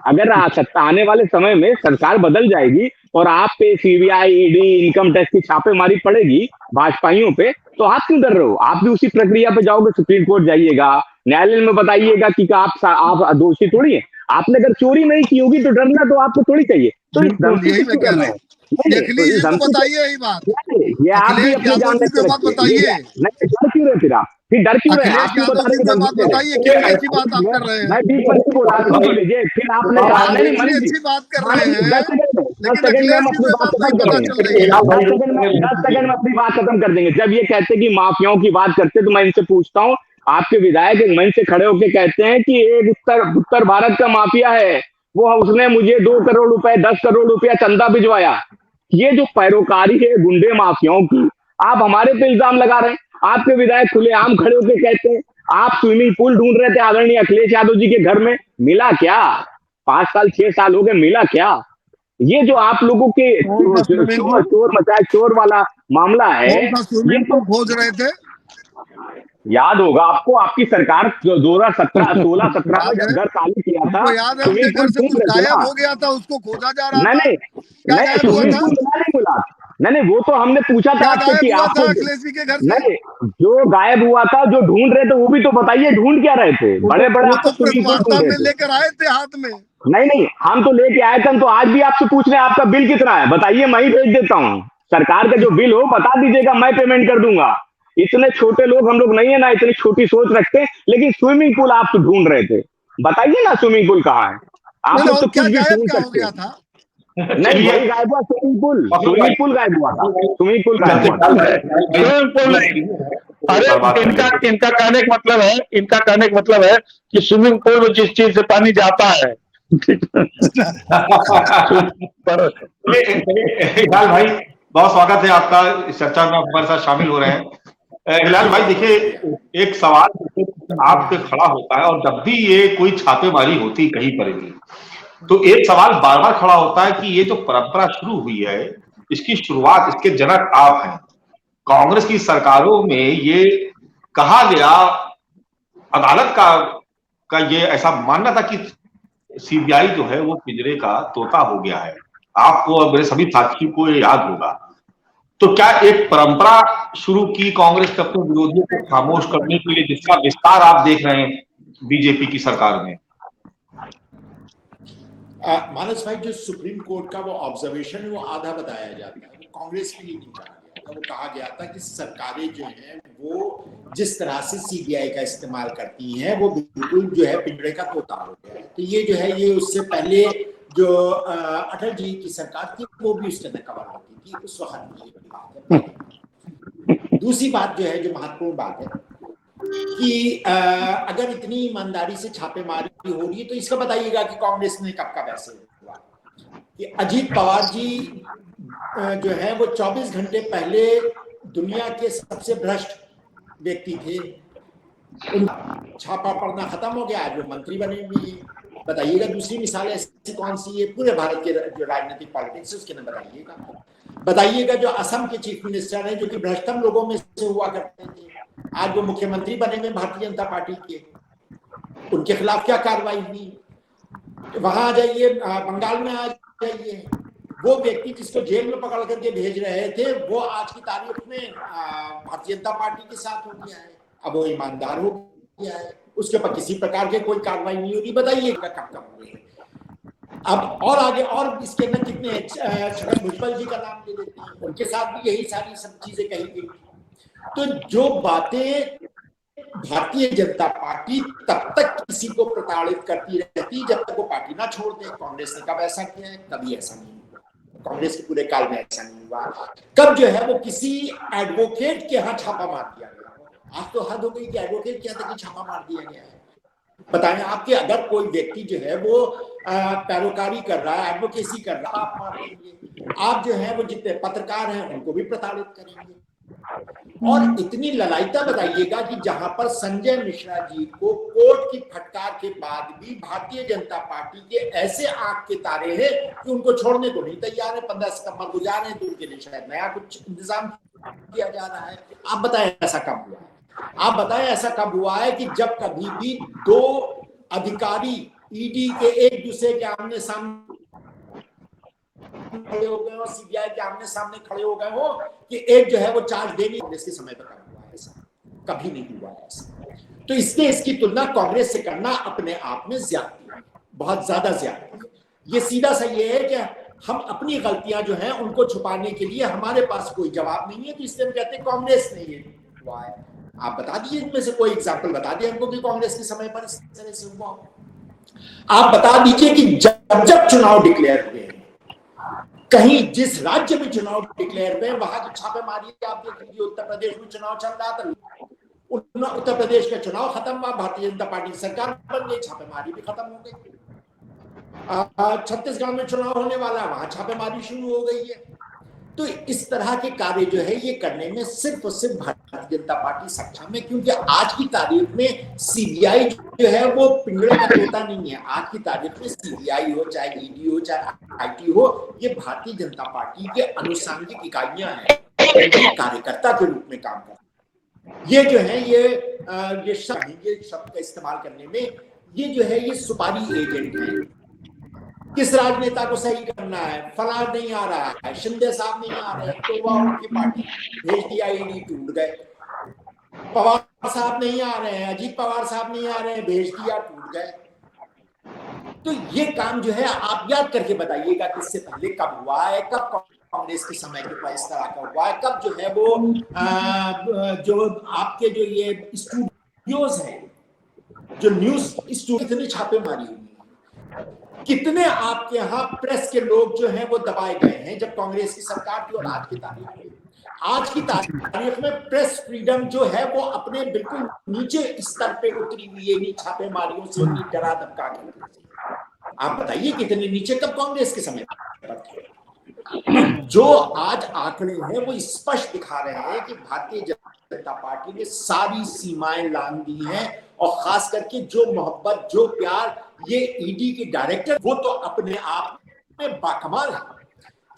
अगर सत्ता आने वाले समय में सरकार बदल जाएगी और आप पे सीबीआई, ईडी, इनकम टैक्स की छापेमारी पड़ेगी भाजपाइयों पे, तो आप क्यों डर रहे हो? आप भी उसी प्रक्रिया पे जाओगे, सुप्रीम कोर्ट जाइएगा, न्यायालय में बताइएगा कि आप दोषी थोड़ी है। आपने अगर चोरी नहीं की होगी तो डरना तो आपको थोड़ी चाहिए। तो इस बिल्कुल, धमकी यही से मैं क्यों कह डर रहा रहे हूँ। हैं? नहीं, तो अखिलेश इस जी को धमकी से बताइए यही बात, ये आप भी अखिलेश अपनी यादव जान जी रख को के बात रखिए। बताइए, नहीं, डर क्यों रहे फिर डर क्यों रहे? आप अखिलेश क्यों बता यादव रहे जी कि से धमकी बात दे रहे बताइए, हैं? कितनी अच्छी बात आप कर रहे हैं। मैं बीच में नहीं बोला, सुन तो लीजिए। फिर आपने कहा, आप नहीं नहीं इतनी मनीष जी, अच्छी बात कर मानो रहे जी, हैं, 10 लेकिन सेकंड में हम अखिलेश जी अपनी से बात बात खत्म नहीं कर पता देंगे। चल रही है। 10 सेकंड में अपनी बात खत्म कर देंगे। जब ये कहते कि माफियाओं की बात करते, तो मैं इनसे पूछता हूँ, आपके विधायक एक मंच से खड़े होकर कहते हैं कि एक उत्तर भारत का माफिया है, वो उसने मुझे 2 करोड़ रुपए 10 करोड़ रुपया चंदा भिजवाया। ये जो पैरोकारी है गुंडे माफियाओं की, आप हमारे पे इल्जाम लगा रहे हैं। आपके विधायक खुलेआम खड़े होकर कहते हैं आप स्विमिंग पूल ढूंढ रहे थे आदरणीय अखिलेश यादव जी के घर में, मिला क्या? 5 साल 6 साल हो गए, मिला क्या? ये जो आप लोगों के कौन सा स्विमिंग पूल, चोर मचाए चोर वाला मामला है, कौन सा ये स्विमिंग तो पूल खोज रहे थे? याद होगा आपको, आपकी सरकार जो 2016-17 में याद है, जब घर खाली किया था, हमको याद है, उनके स्विमिंग घर पूल से ढूंढ कुछ रहे थे गायब ना? हो गया था, उसको खोजा जा रहा नहीं था। नहीं क्या नहीं, गायब हुआ स्विमिंग था? पूल नहीं मिला। नहीं, वो तो हमने पूछा था क्या आपसे गायब कि हुआ आपको था अखिलेश जी के घर से? नहीं, जो गायब हुआ था, जो ढूंढ रहे थे, वो भी तो बताइए ढूंढ क्या रहे थे? बड़े बड़े वो आप तो तो प्रेस स्विमिंग पूल वार्ता ढूंढ में रहे थे। लेकर आए थे हाथ में। नहीं नहीं, हम तो लेके आए थे, हम तो आज भी आपसे पूछ रहे हैं आपका बिल कितना है, बताइए, मैं ही भेज देता हूँ। सरकार का जो बिल हो बता दीजिएगा, मैं पेमेंट कर दूंगा। इतने छोटे लोग हम लोग नहीं है ना, इतनी छोटी सोच रखते। लेकिन स्विमिंग पूल आप तो ढूंढ रहे थे, बताइए ना स्विमिंग पूल कहाँ है? आप नहीं, लोग और तो क्या कुछ भी गायब ढूंढ क्या हो सकते गया हैं। था? नहीं, वही गायब हुआ, स्विमिंग पूल गायब हुआ था, स्विमिंग पूल गायब हुआ था। स्विमिंग पूल नहीं। अरे इनका कहने का मतलब है, इनका कहने का मतलब है कि स्विमिंग पूल में जिस चीज से पानी जाता है हिलाल भाई, बहुत स्वागत है आपका इस चर्चा में, आप हमारे साथ शामिल हो रहे हैं। हिलाल भाई देखिए, एक सवाल आपसे खड़ा होता है, और जब भी ये कोई छापेमारी होती कहीं पर भी, तो एक सवाल बार बार खड़ा होता है कि ये जो परंपरा शुरू हुई है, इसकी शुरुआत, इसके जनक आप हैं। कांग्रेस की सरकारों में ये कहा गया, अदालत का ये ऐसा मानना था कि सीबीआई जो है वो पिंजरे का तोता हो गया है। आपको और मेरे सभी साथी को ये याद होगा। तो क्या एक परंपरा शुरू की कांग्रेस ने अपने विरोधियों को खामोश करने के लिए, जिसका विस्तार आप देख रहे हैं बीजेपी की सरकार में? मानस भाई, जो सुप्रीम कोर्ट का वो ऑब्जर्वेशन है, वो आधा बताया जाता है, वो कांग्रेस के लिए नहीं कहा गया। था वो कहा गया था कि सरकारें जो हैं वो जिस तरह से सीबीआई का इस्तेमाल करती हैं वो बिल्कुल जो है पिंजरे का तोता हो गया है। तो ये जो है ये उससे पहले जो अटल जी की सरकार थी वो भी उसके अंदर कवर होती थी उस वक्त की बात है। दूसरी बात जो है जो महत्वपूर्ण बात है कि अगर इतनी ईमानदारी से छापेमारी हो रही है तो इसका बताइएगा कि कांग्रेस ने कब कब ऐसे हुआ कि अजीत पवार जी जो है वो 24 घंटे पहले दुनिया के सबसे भ्रष्ट व्यक्ति थे, उनका छापा पड़ना खत्म हो गया, आज वो मंत्री बने हुए हैं। बताइएगा दूसरी मिसाल ऐसी कौन सी है पूरे भारत के जो राजनीतिक पॉलिटिक्स है उसके अंदर बताइएगा जो असम के चीफ मिनिस्टर हैं जो कि भ्रष्टतम लोगों में से हुआ करते थे, आज वो मुख्यमंत्री बने हुए भारतीय जनता पार्टी के, उनके खिलाफ क्या कार्रवाई हुई? वहां आ जाइए, बंगाल में आ जाइए, वो व्यक्ति जिसको जेल में पकड़ करके भेज रहे थे वो आज की तारीख में भारतीय जनता पार्टी के साथ हो गया है, अब वो ईमानदार हो गया है, उसके ऊपर किसी प्रकार के कोई कार्रवाई नहीं हो रही। बताइए कब कब हुए? अब और आगे और इसके अंदर कितने छगन भुजबल जी का नाम ले लेते हैं, उनके साथ भी यही सारी सब चीजें कही गई। तो जो बातें भारतीय जनता पार्टी तब तक किसी को प्रताड़ित करती रहती जब तक वो पार्टी ना छोड़ दे। कांग्रेस ने कब ऐसा किया है? कभी ऐसा नहीं हुआ, कांग्रेस के पूरे काल में ऐसा नहीं हुआ। कब जो है वो किसी एडवोकेट के यहाँ छापा मार दिया गया? आज तो हद हो गई कि एडवोकेट के यहाँ तक छापा मार दिया गया है। बताएं आपके अगर कोई व्यक्ति जो है वो पैरोकारी कर रहा है, एडवोकेसी कर रहा है, आप मार देंगे। आप जो है वो जितने पत्रकार हैं उनको भी प्रताड़ित करेंगे। और इतनी ललायता बताइएगा कि जहां पर संजय मिश्रा जी को कोर्ट की फटकार के बाद भी भारतीय जनता पार्टी के ऐसे आंख के तारे हैं कि उनको छोड़ने को नहीं तैयार है। 15 सितंबर को जा रहे हैं तो उनके लिए शायद नया कुछ इंतजाम किया जा रहा है। आप बताएं ऐसा कब हुआ है? आप बताएं ऐसा कब हुआ है कि जब कभी भी दो अधिकारी ईडी के एक दूसरे के आमने सामने खड़े हो गए और सीबीआई के आमने सामने खड़े हो गए हो कि एक जो है वो चार्ज देनी कांग्रेस के समय पर कब हुआ है? ऐसा कभी नहीं हुआ है ऐसा। तो इसकी तुलना कांग्रेस से करना अपने आप में ज्यादती है, बहुत ज्यादा ज्यादती। ये सीधा सा ये है कि हम अपनी गलतियां जो हैं उनको छुपाने के लिए हमारे पास कोई जवाब नहीं है तो इसलिए हम कहते हैं कांग्रेस ने ये हुआ है। आप बता दीजिए इनमें से कोई एग्जाम्पल बता दिए हमको कि कांग्रेस के समय पर इस तरह से हुआ। आप बता दीजिए कि जब चुनाव डिक्लेयर हुए कहीं जिस राज्य में चुनाव डिक्लेयर हुए वहां की छापेमारी आप देख लीजिए। उत्तर प्रदेश में चुनाव चल रहा था, उत्तर प्रदेश का चुनाव खत्म हुआ, भारतीय जनता पार्टी की सरकार बन गई, छापेमारी भी खत्म हो गई। छत्तीसगढ़ में चुनाव होने वाला, वहां छापेमारी शुरू हो गई है। तो इस तरह के कार्य जो है ये करने में सिर्फ और सिर्फ भारतीय जनता पार्टी सक्षम है, क्योंकि आज की तारीख में सीबीआई जो है वो पिंजरे का तोता नहीं है। आज की तारीख में सीबीआई हो, चाहे ईडी हो, चाहे आईटी हो, ये भारतीय जनता पार्टी के अनुषंगिक इकाइयां हैं, कार्यकर्ता के रूप में काम करते हैं। ये जो है ये शब्द का इस्तेमाल करने में ये जो है ये सुपारी एजेंट है। किस राजनेता को सही करना है? फलां नहीं आ रहा है, शिंदे साहब नहीं आ रहे तो वह उनकी पार्टी भेज दिया, ईडी टूट गए। पवार साहब नहीं आ रहे हैं, अजीत पवार साहब नहीं आ रहे हैं, भेज दिया, टूट गए। तो ये काम जो है आप याद करके बताइएगा कि इससे पहले कब हुआ है, कब कांग्रेस के समय के पास इस तरह का हुआ है, कब जो है वो जो आपके जो ये स्टूडियोज हैं, जो न्यूज स्टूडियो, कितने छापे मारी हुई, कितने आपके यहाँ प्रेस के लोग जो हैं वो दबाए गए हैं जब कांग्रेस की सरकार थी। और आज की तारीख में प्रेस फ्रीडम जो है वो अपने बिल्कुल नीचे स्तर पे उतरी हुई है, इन छापेमारियों से, उनकी डरा धमका के। आप बताइए कितने नीचे कब कांग्रेस के समय पर थे। जो आज आंकड़े हैं वो स्पष्ट दिखा रहे हैं कि भारतीय जनता पार्टी ने सारी सीमाएं लांघ दी हैं, और खास करके जो मोहब्बत, जो प्यार ये ईडी के डायरेक्टर, वो तो अपने आप में बाकमाल है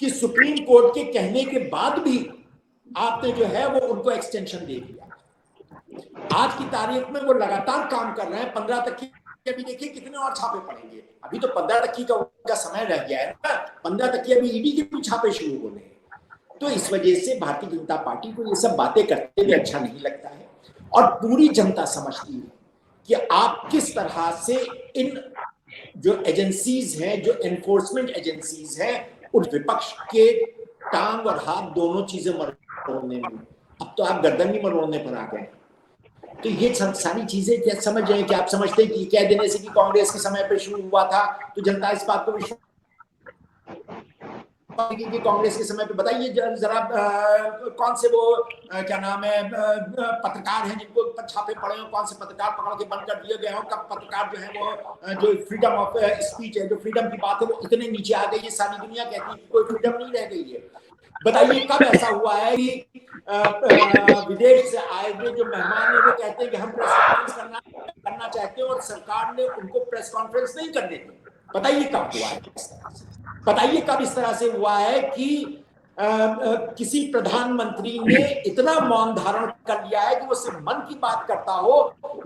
कि सुप्रीम कोर्ट के कहने के बाद भी आपने जो है वो उनको एक्सटेंशन दे दिया। आज की तारीख में वो लगातार काम कर रहे हैं। 15 तक की अभी देखिए कितने और छापे पड़ेंगे। अभी तो 15 तक का उनका समय रह गया है ना, 15 तक अभी ईडी के भी छापे शुरू होने हैं। तो इस वजह से भारतीय जनता पार्टी को ये सब बातें करते हुए अच्छा नहीं लगता है, और पूरी जनता समझती है कि आप किस तरह से इन जो एजेंसीज हैं, जो एनफोर्समेंट एजेंसीज हैं, उन विपक्ष के टांग और हाथ दोनों चीजें मरोड़ने में, अब तो आप गर्दन भी मरोड़ने पर आ गए। तो ये सारी चीजें क्या समझ रहे हैं कि आप समझते हैं कि कह देने से कि कांग्रेस के समय पर शुरू हुआ था तो जनता इस बात को विश्वास कि कांग्रेस के समय पे बताइए जरा कौन से वो क्या नाम है पत्रकार हैं जिनको छापे पड़े हो, कौन से पत्रकार पकड़ के बंद कर दिए गए हो, कब पत्रकार जो है वो जो फ्रीडम ऑफ स्पीच है, जो फ्रीडम की बात है वो इतने नीचे आ गई है, सारी दुनिया कहती है कि कोई फ्रीडम नहीं रह गई है। बताइए कब ऐसा हुआ है कि विदेश से आए हुए जो मेहमान है वो कहते हैं कि हम प्रेस कॉन्फ्रेंस करना चाहते हैं और सरकार ने उनको प्रेस कॉन्फ्रेंस नहीं करने दी। बताइए कब हुआ है इस तरह से? बताइए कब इस तरह से हुआ है कि किसी प्रधानमंत्री ने इतना मौन धारण कर लिया है कि वो सिर्फ मन की बात करता हो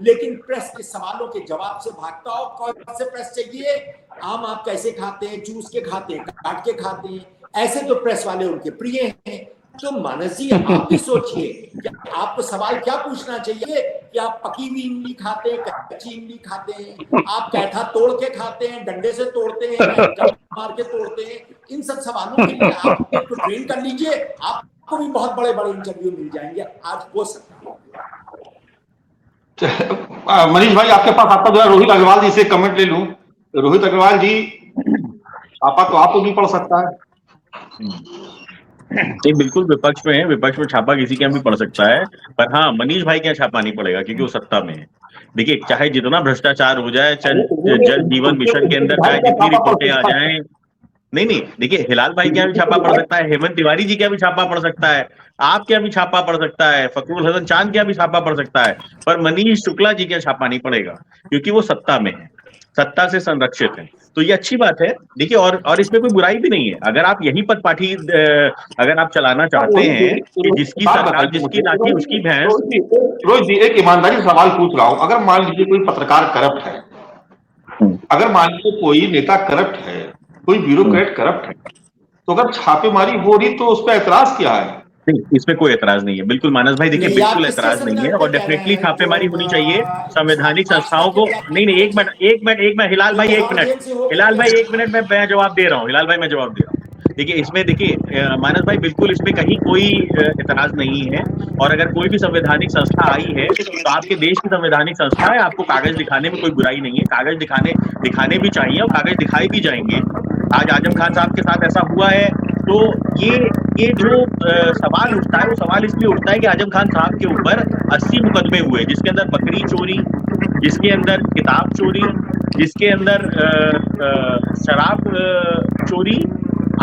लेकिन प्रेस के सवालों के जवाब से भागता हो। कौन से प्रेस चाहिए? आम आप कैसे खाते हैं, चूस के खाते हैं, काट के खाते हैं, ऐसे तो प्रेस वाले उनके प्रिय हैं। तो मानस जी आप भी सोचिए कि आपको सवाल क्या पूछना चाहिए कि आप पकी हुई इमली खाते हैं, कच्ची इमली खाते हैं, आप कैथा तोड़ के खाते हैं, डंडे से तोड़ते हैं, मार के तोड़ते हैं। इन सब सवालों के लिए आप एक ट्रेन कर लीजिए, आपको भी बहुत बड़े बड़े इंटरव्यू मिल जाएंगे। आज हो सकता है। मनीष भाई आपके पास आता जो है रोहित अग्रवाल जी से कमेंट ले लूं। रोहित अग्रवाल जी छापा तो आपको भी पड़ सकता है। नहीं, बिल्कुल विपक्ष में है, विपक्ष में छापा किसी का भी पड़ सकता है, पर हाँ मनीष भाई क्या छापा नहीं पड़ेगा क्योंकि वो सत्ता में है। देखिए चाहे जितना भ्रष्टाचार हो जाए, चाहे जल जीवन मिशन के अंदर चाहे जितनी रिपोर्टें आ जाएं, नहीं देखिए हिलाल भाई क्या भी छापा पड़ सकता है, हेमंत तिवारी जी क्या भी छापा पड़ सकता है, आप क्या भी छापा पड़ सकता है, फखरुल हसन चांद क्या भी छापा पड़ सकता है, पर मनीष शुक्ला जी क्या छापा नहीं पड़ेगा क्योंकि वो सत्ता में है, सत्ता से संरक्षित है। तो ये अच्छी बात है। देखिए और इसमें कोई बुराई भी नहीं है। अगर आप यही पद पार्टी अगर आप चलाना चाहते हैं कि जिसकी सरकार जिसकी लाठी उसकी भैंस। रोहित जी एक ईमानदारी सवाल पूछ रहा हूं, अगर मान लीजिए कोई पत्रकार करप्ट है, अगर मान लीजिए कोई नेता करप्ट है, कोई ब्यूरोक्रेट करप्ट है, तो अगर छापेमारी हो रही तो उस पर ऐतराज क्या है? नहीं, इसमें कोई ऐतराज नहीं है। बिल्कुल मानस भाई देखिए बिल्कुल ऐतराज नहीं है और डेफिनेटली छापेमारी होनी चाहिए संवैधानिक संस्थाओं को। नहीं एक मिनट हिलाल भाई एक मिनट मैं जवाब दे रहा हूँ। हिलाल भाई मैं जवाब दे रहा हूँ। देखिए इसमें देखिए मानस भाई बिल्कुल इसमें कहीं कोई ऐतराज नहीं है। और अगर कोई भी संवैधानिक संस्था आई है तो आपके देश की संवैधानिक संस्था है, आपको कागज दिखाने में कोई बुराई नहीं है, कागज दिखाने भी चाहिए और कागज दिखाए भी जाएंगे। आज आजम खान साहब के साथ ऐसा हुआ है तो ये जो सवाल उठता है वो सवाल इसलिए उठता है कि आजम खान साहब के ऊपर 80 मुकदमे हुए, जिसके अंदर बकरी चोरी, जिसके अंदर किताब चोरी, जिसके अंदर शराब चोरी,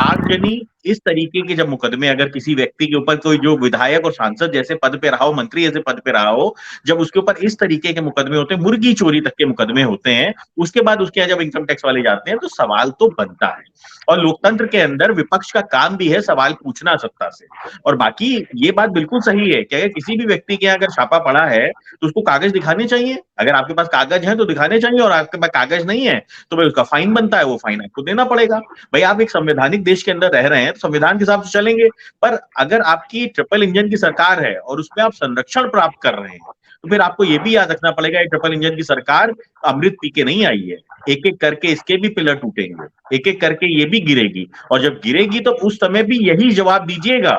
आगजनी, इस तरीके के जब मुकदमे अगर किसी व्यक्ति के ऊपर कोई जो विधायक और सांसद जैसे पद पे रहा हो, मंत्री जैसे पद पे रहा हो, जब उसके ऊपर इस तरीके के मुकदमे होते हैं, मुर्गी चोरी तक के मुकदमे होते हैं, उसके बाद उसके यहाँ जब इनकम टैक्स वाले जाते हैं तो सवाल तो बनता है। और लोकतंत्र के अंदर विपक्ष का काम भी है सवाल पूछना सत्ता से। और बाकी ये बात बिल्कुल सही है कि अगर किसी भी व्यक्ति के यहाँ अगर छापा पड़ा है तो उसको कागज दिखाने चाहिए। अगर आपके पास कागज है तो दिखाने चाहिए और आपके पास कागज नहीं है तो भाई उसका फाइन बनता है, वो फाइन आपको देना पड़ेगा। भाई आप एक संवैधानिक देश के अंदर रह रहे हैं तो संविधान के हिसाब से चलेंगे। पर अगर आपकी ट्रिपल इंजन की सरकार है और उसमें आप संरक्षण प्राप्त कर रहे हैं तो फिर आपको ये भी याद रखना पड़ेगा ये ट्रिपल इंजन की सरकार अमृत पी के नहीं आई है। एक एक करके इसके भी पिलर टूटेंगे, एक एक करके ये भी गिरेगी, और जब गिरेगी तो उस समय भी यही जवाब दीजिएगा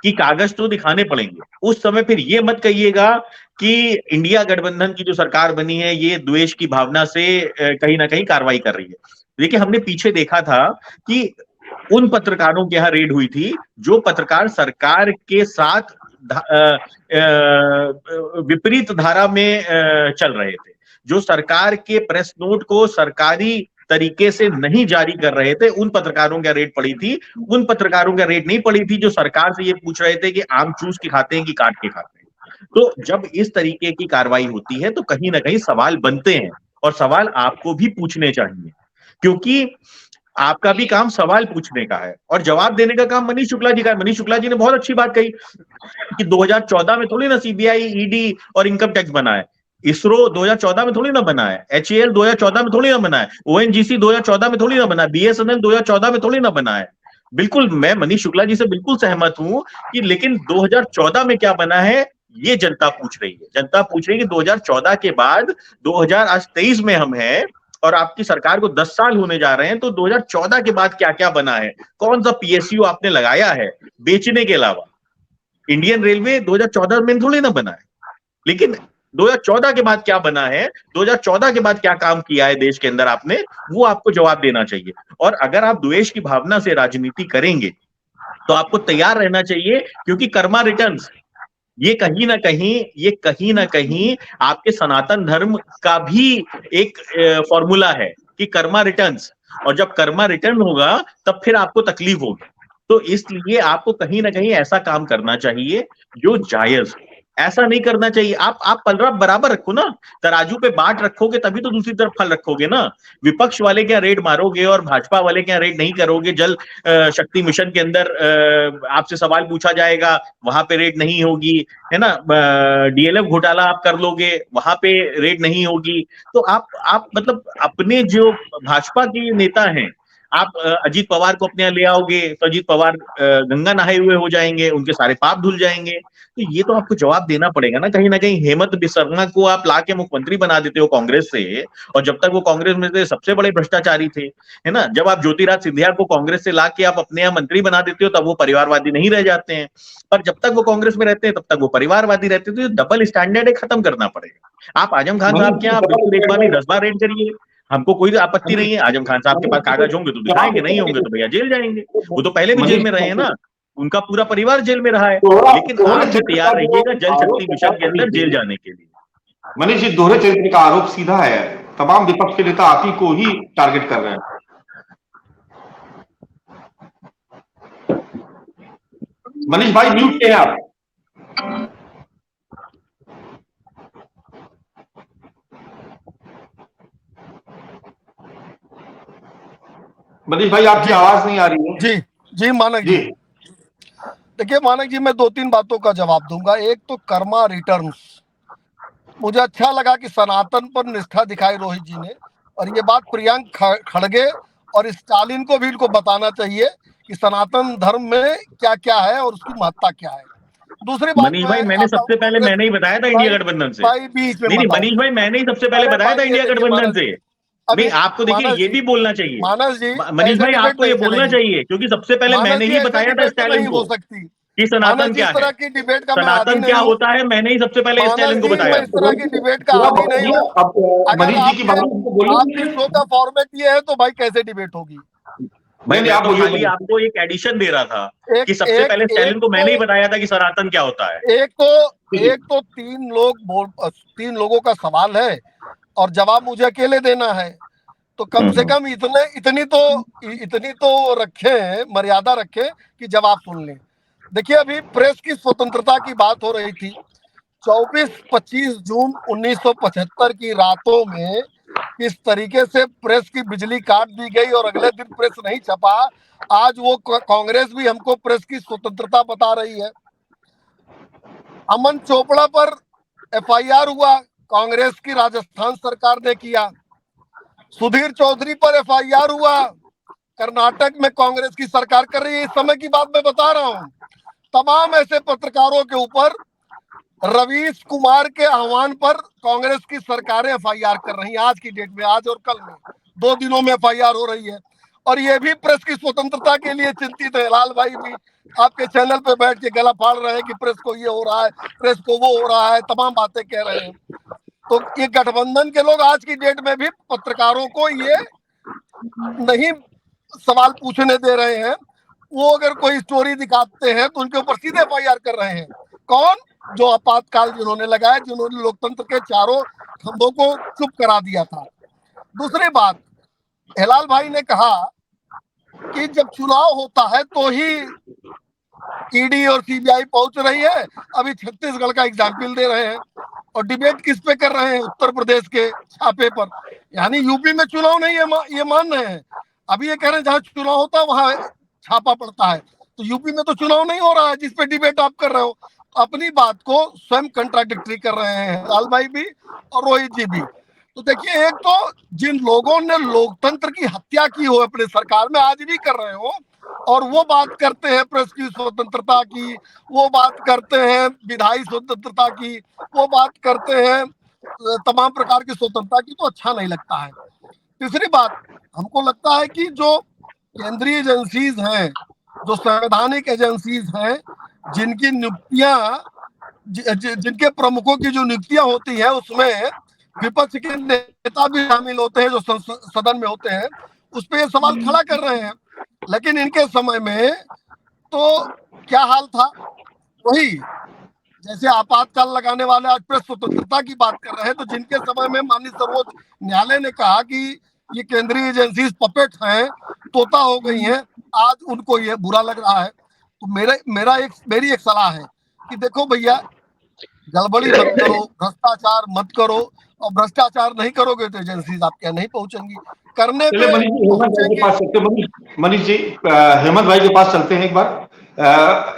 कि कागज तो दिखाने पड़ेंगे। उस समय फिर ये मत कहिएगा कि इंडिया गठबंधन की जो सरकार बनी है ये द्वेष की भावना से कहीं ना कहीं कार्रवाई कर रही है। देखिए हमने पीछे देखा था कि उन पत्रकारों के यहाँ रेड हुई थी जो पत्रकार सरकार के साथ विपरीत धारा में चल रहे थे, जो सरकार के प्रेस नोट को सरकारी तरीके से नहीं जारी कर रहे थे, उन पत्रकारों का रेड पड़ी थी। उन पत्रकारों का रेड नहीं पड़ी थी जो सरकार से ये पूछ रहे थे कि आम चूस के खाते हैं कि काट के खाते हैं। तो जब इस तरीके की कार्रवाई होती है तो कहीं ना कहीं सवाल बनते हैं और सवाल आपको भी पूछने चाहिए, क्योंकि आपका भी काम सवाल पूछने का है और जवाब देने का काम मनीष शुक्ला जी का है। मनीष शुक्ला जी ने बहुत अच्छी बात कही कि 2014 में थोड़ी ना सीबीआई, ईडी और इनकम टैक्स बना है, इसरो 2014 में थोड़ी ना बना है, HAL 2014 में थोड़ी ना बना है, ONGC 2014 में थोड़ी ना बना है, BSNL 2014 में थोड़ी ना बना है। बिल्कुल मैं मनीष शुक्ला जी से बिल्कुल सहमत हूं कि लेकिन 2014 में क्या बना है ये जनता पूछ रही है। जनता पूछ रही है कि 2014 के बाद 2023 में हम हैं और आपकी सरकार को 10 साल होने जा रहे हैं, तो 2014 के बाद क्या क्या बना है, कौन सा PSU आपने लगाया है बेचने के अलावा। इंडियन रेलवे 2014 में थोड़ी ना बना है, लेकिन 2014 के बाद क्या बना है, 2014 के बाद क्या काम किया है देश के अंदर आपने, वो आपको जवाब देना चाहिए। और अगर आप द्वेष की भावना से राजनीति करेंगे तो आपको तैयार रहना चाहिए, क्योंकि कर्मा रिटर्न्स ये कहीं ना कहीं आपके सनातन धर्म का भी एक फॉर्मूला है कि कर्मा रिटर्न्स, और जब कर्मा रिटर्न होगा तब फिर आपको तकलीफ होगी। तो इसलिए आपको कहीं ना कहीं ऐसा काम करना चाहिए जो जायज हो। ऐसा नहीं करना चाहिए, आप पलड़ा बराबर रखो ना, तराजू पे बाट रखोगे तभी तो दूसरी तरफ फल रखोगे ना। विपक्ष वाले क्या रेड मारोगे और भाजपा वाले क्या रेड नहीं करोगे। जल शक्ति मिशन के अंदर आपसे सवाल पूछा जाएगा, वहां पे रेड नहीं होगी, है ना। डीएलएफ घोटाला आप कर लोगे, वहां पे रेड नहीं होगी। तो आप मतलब अपने जो भाजपा के नेता हैं, आप अजीत पवार को अपने यहाँ ले आओगे तो अजीत पवार गंगा नहाए हुए हो जाएंगे, उनके सारे पाप धुल जाएंगे। तो ये तो आपको जवाब देना पड़ेगा ना। कहीं ना कहीं हेमंत बिस्वा को आप ला के मुख्यमंत्री बना देते हो कांग्रेस से, और जब तक वो कांग्रेस में से सबसे बड़े भ्रष्टाचारी थे, है ना। जब आप ज्योतिराज सिंधिया को कांग्रेस से ला के आप अपने यहाँ मंत्री बना देते हो तब वो परिवारवादी नहीं रह जाते हैं, पर जब तक वो कांग्रेस में रहते हैं तब तक वो परिवारवादी रहते हैं। तो डबल स्टैंडर्ड है, खत्म करना पड़ेगा। आप आजम खान साहब के यहाँ बिल्कुल एक बार नहीं 10 बार रेड करिए, हमको कोई आपत्ति नहीं है। आजम खान साहब के पास कागज होंगे तो दिखाएंगे, नहीं होंगे तो भैया जेल जाएंगे। वो तो पहले भी जेल में रहे हैं ना, उनका पूरा परिवार जेल में रहा है। लेकिन आप भी तैयार रहिएगा जल शक्ति मिशन के अंदर जेल जाने के लिए। मनीष जी, दोहरे चरित्र का आरोप सीधा है, तमाम विपक्ष के नेता आप ही को ही टारगेट कर रहे हैं। मनीष भाई म्यूट पे हैं आप। मनीष भाई आपकी आवाज नहीं आ रही है। जी जी मानक जी, देखिए मानक जी, मैं 2-3 बातों का जवाब दूंगा। एक तो कर्मा रिटर्न्स, मुझे अच्छा लगा कि सनातन पर निष्ठा दिखाई रोहित जी ने, और ये बात प्रियंक खड़गे और स्टालिन को भी इनको बताना चाहिए कि सनातन धर्म में क्या क्या है और उसकी महत्ता क्या है। दूसरी बात, मनीष भाई मैंने सबसे पहले मैंने ही बताया था इंडिया गठबंधन से। भाई बीच में नहीं मनीष भाई मैंने ही सबसे पहले बताया था इंडिया गठबंधन से। नहीं, आपको देखिए ये भी बोलना चाहिए मानस जी, मनीष भाई आपको ये बोलना चाहिए, क्योंकि सबसे पहले मैंने ही बताया था स्टालिन को कि सनातन क्या है, सनातन क्या होता है। मैंने ही सबसे पहले स्टालिन को बताया। इस तरह की डिबेट का आदी नहीं हूँ। अगर आपकी शो का फॉर्मेट ये है तो भाई कैसे डिबेट होगी। भाई मैं तो खाली आपको एक एडिशन दे रहा था कि सबसे पहले स्टालिन को मैंने ही बताया था कि सनातन क्या होता है। एक तो 3 लोगों का सवाल है और जवाब मुझे अकेले देना है, तो कम से कम इतनी तो रखें, मर्यादा रखें कि जवाब सुन लें। देखिए, अभी प्रेस की स्वतंत्रता की बात हो रही थी। 24-25 जून 1975 की रातों में किस तरीके से प्रेस की बिजली काट दी गई और अगले दिन प्रेस नहीं छपा। आज वो कांग्रेस भी हमको प्रेस की स्वतंत्रता बता रही है। अमन चोपड़ा पर एफआईआर हुआ, कांग्रेस की राजस्थान सरकार ने किया। सुधीर चौधरी पर एफआईआर हुआ, कर्नाटक में कांग्रेस की सरकार कर रही है। इस समय की बात मैं बता रहा हूं। तमाम ऐसे पत्रकारों के ऊपर रवीश कुमार के आह्वान पर कांग्रेस की सरकारें एफआईआर कर रही हैं। आज की डेट में, आज और कल में 2 दिनों में एफआईआर हो रही है। और ये भी प्रेस की स्वतंत्रता के लिए चिंतित है। लाल भाई भी आपके चैनल पे बैठ के गला फाड़ रहे हैं कि प्रेस को ये हो रहा है, प्रेस को वो हो रहा है, तमाम बातें कह रहे हैं। तो ये गठबंधन के लोग आज की डेट में भी पत्रकारों को ये नहीं सवाल पूछने दे रहे हैं। वो अगर कोई स्टोरी दिखाते हैं तो उनके ऊपर सीधे एफआईआर कर रहे हैं। कौन? जो आपातकाल जिन्होंने लगाया, जिन्होंने लोकतंत्र के चारों खंभों को चुप करा दिया था। दूसरी बात, हिलाल भाई ने कहा कि जब चुनाव होता है तो ही ईडी और सीबीआई पहुंच रही है। अभी छत्तीसगढ़ का एग्जाम्पल दे रहे हैं और डिबेट किस पे कर रहे हैं? उत्तर प्रदेश के छापे पर। यानी यूपी में चुनाव नहीं है, ये मान रहे हैं। अभी ये कह रहे हैं जहां चुनाव होता है वहां छापा पड़ता है, तो यूपी में तो चुनाव नहीं हो रहा है जिस पे डिबेट आप कर रहे हो। अपनी बात को स्वयं कंट्राडिक्टरी कर रहे हैं लाल भाई भी और रोहित जी भी। तो देखिए, एक तो जिन लोगों ने लोकतंत्र की हत्या की हो अपने सरकार में, आज भी कर रहे हो, और वो बात करते हैं प्रेस की स्वतंत्रता की, वो बात करते हैं विधायी स्वतंत्रता की, वो बात करते हैं तमाम प्रकार की स्वतंत्रता की, तो अच्छा नहीं लगता है। तीसरी बात, हमको लगता है कि जो केंद्रीय एजेंसीज हैं, जो संवैधानिक एजेंसीज हैं, जिनकी नियुक्तियां जिनके प्रमुखों की जो नियुक्तियां होती है उसमें विपक्ष के नेता भी शामिल होते हैं जो सदन में होते हैं, उस पर ये सवाल खड़ा कर रहे हैं। लेकिन इनके समय में तो क्या हाल था, वही जैसे आपातकाल लगाने वाले आज प्रेस स्वतंत्रता की बात कर रहे हैं, तो जिनके समय में माननीय सर्वोच्च न्यायालय ने कहा कि ये केंद्रीय एजेंसी पपेट हैं, तोता हो गई हैं, आज उनको ये बुरा लग रहा है। तो मेरी एक सलाह है कि देखो भैया, गड़बड़ी मत करो, भ्रष्टाचार मत करो, और भ्रष्टाचार नहीं करोगे तो एजेंसीज आपके यहाँ नहीं पहुंचेंगी, करने पे मनीष जी हेमंत भाई के पास चलते हैं एक बार।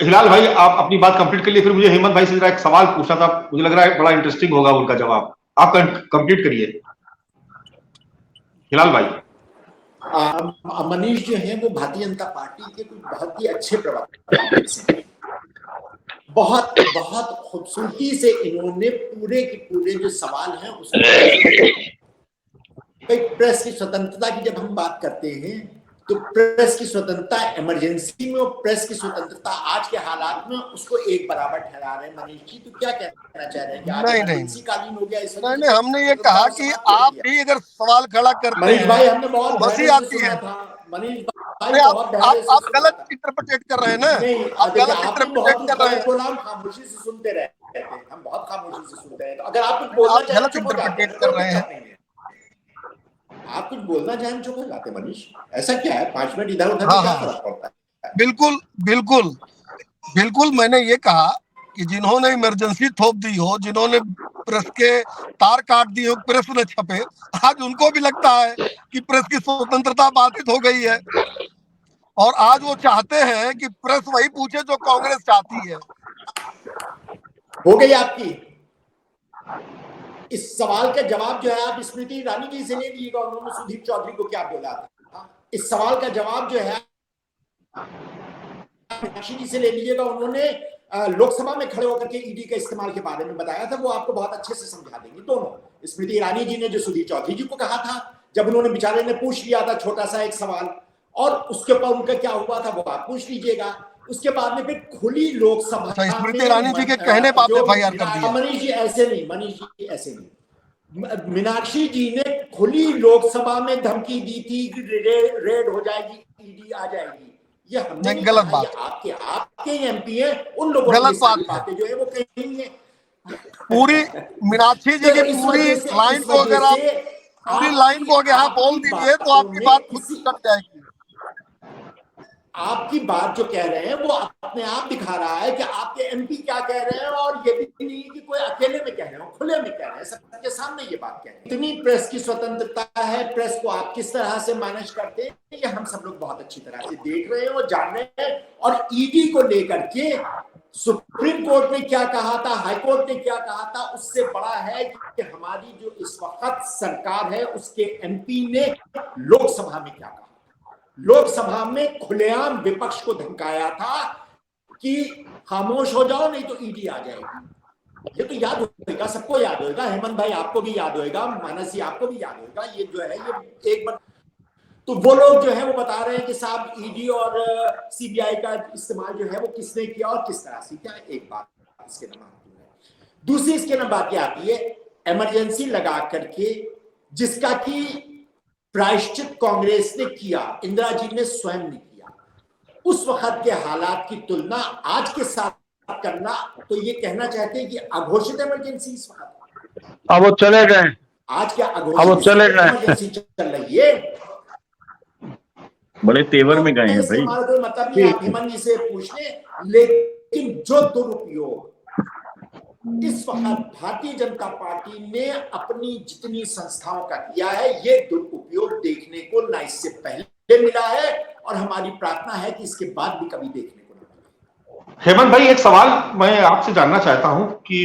हिलाल भाई आप अपनी बात कंप्लीट कर लिए, फिर मुझे हेमंत भाई से जरा एक सवाल पूछना था, मुझे लग रहा है बड़ा इंटरेस्टिंग होगा उनका जवाब। आप कंप्लीट करिए हिलाल भाई। मनीष जो है वो भारतीय जनता पार्टी के कुछ बहुत ही अच्छे प्रवक्ता, बहुत बहुत खूबसूरती से इन्होंने पूरे के पूरे जो सवाल हैं उसमें प्रेस की स्वतंत्रता की जब हम बात करते हैं तो प्रेस की स्वतंत्रता इमरजेंसी में और प्रेस की स्वतंत्रता आज के हालात में उसको एक बराबर ठहरा रहे हैं। मनीष जी तो क्या कहना चाह रहे हैं कि आज इमरजेंसी कालीन हो गया? नहीं, हमने ये कहा कि आप भी अगर सवाल खड़ा करते हैं, मनीष भाई हमने बहुत हंसी आती है। मनीष आप गलत इंटरप्रेट कर रहे हैं ना, आप गलत इंटरप्रेट कर रहे हैं। हम खामोशी से सुनते रहते हैं, हम बहुत खामोशी से सुनते हैं। तो अगर आप कुछ बोलना चाहें गलत इंटरप्रेट कर रहे हैं, आप कुछ बोलना चाहें चुप हो जाते मनीष, ऐसा क्या है? 5 मिनट इधर उधर क्या फर्क पड़ता है? बिल्कुल बिल्कुल बिल्कुल, मैंने ये कहा कि जिन्होंने इमरजेंसी थोप दी हो, जिन्होंने प्रेस के तार काट दिए हो, प्रेस न छपे, आज उनको भी लगता है कि प्रेस की स्वतंत्रता बाधित हो गई है, और आज वो चाहते हैं कि प्रेस वही पूछे जो कांग्रेस चाहती है। हो गई आपकी इस सवाल का जवाब जो है आप स्मृति ईरानी जी से ले लीजिएगा, उन्होंने सुधीर चौधरी को क्या बोला था। इस सवाल का जवाब जो है मीनाक्षी जी से ले लीजिएगा, उन्होंने लोकसभा में खड़े होकर के ईडी के इस्तेमाल के बारे में बताया था, वो आपको बहुत अच्छे से समझा देंगे। दोनों स्मृति ईरानी जी ने जो सुधीर चौधरी जी को कहा था, जब उन्होंने बेचारे ने पूछ लिया था छोटा सा एक सवाल, और उसके ऊपर उनका क्या हुआ था वो आप पूछ लीजिएगा। उसके बाद में फिर खुली लोकसभा स्मृति ईरानी जी के कहने पर एफआईआर कर दिया। मनीष जी ऐसे नहीं, मनीष जी ऐसे नहीं, मीनाक्षी जी ने खुली लोकसभा में धमकी दी थी कि रेड हो जाएगी, ईडी आ जाएगी। ये हमने गलत बात, आपके एमपी है, उन लोगों गलत बात जो है वो कहीं है। पूरी मीनाक्षी जी की पूरी लाइन को अगर आप पूरी लाइन को अगर आप बोल दीजिए तो आपकी बात खुद कट जाएगी। आपकी बात जो कह रहे हैं वो अपने आप दिखा रहा है कि आपके एमपी क्या कह रहे हैं, और ये भी नहीं कि कोई अकेले में कह रहे हो, खुले में कह रहे हैं, सबके सामने ये बात कह रहे हैं। इतनी प्रेस की स्वतंत्रता है, प्रेस को आप किस तरह से मैनेज करते हैं ये हम सब लोग बहुत अच्छी तरह से देख रहे हैं और जान रहे हैं। और ईडी को लेकर के सुप्रीम कोर्ट ने क्या कहा था, हाई कोर्ट ने क्या कहा था, उससे बड़ा है कि हमारी जो इस वक्त सरकार है उसके एमपी ने लोकसभा में क्या कहा। लोकसभा में खुलेआम विपक्ष को धमकाया था कि खामोश हो जाओ नहीं तो ईडी आ जाएगी। ये तो याद होगा, सबको याद होगा, हेमंत भाई आपको भी याद होगा, मानस जी आपको भी याद होगा। ये जो है ये एक बार तो वो लोग जो है वो बता रहे हैं कि साहब ईडी और सीबीआई का इस्तेमाल जो है वो किसने किया और किस तरह से किया। एक बात इसके नाम आती है। दूसरी इसके नाम बात क्या आती है, इमरजेंसी लगा करके जिसका कि प्रायश्चित कांग्रेस ने किया, इंदिरा जी ने स्वयं नहीं किया। उस वक्त के हालात की तुलना आज के साथ करना तो ये कहना चाहते हैं कि अघोषित इमरजेंसी इस वक्त, अब वो चले गए, आज क्या अघोषित इमरजेंसी चल रही है, बड़े तेवर में गए हैं भाई। हमारा कोई मतलब नहीं, आप हेमंत जी से पूछ लें। लेकिन जो दुरुपयोग इस वक्त भारतीय जनता पार्टी ने अपनी जितनी संस्थाओं का किया है, ये दुरुपयोग देखने को ना इससे पहले मिला है और हमारी प्रार्थना है कि इसके बाद भी कभी देखने को ना मिले। हेमंत भाई एक सवाल मैं आपसे जानना चाहता हूं कि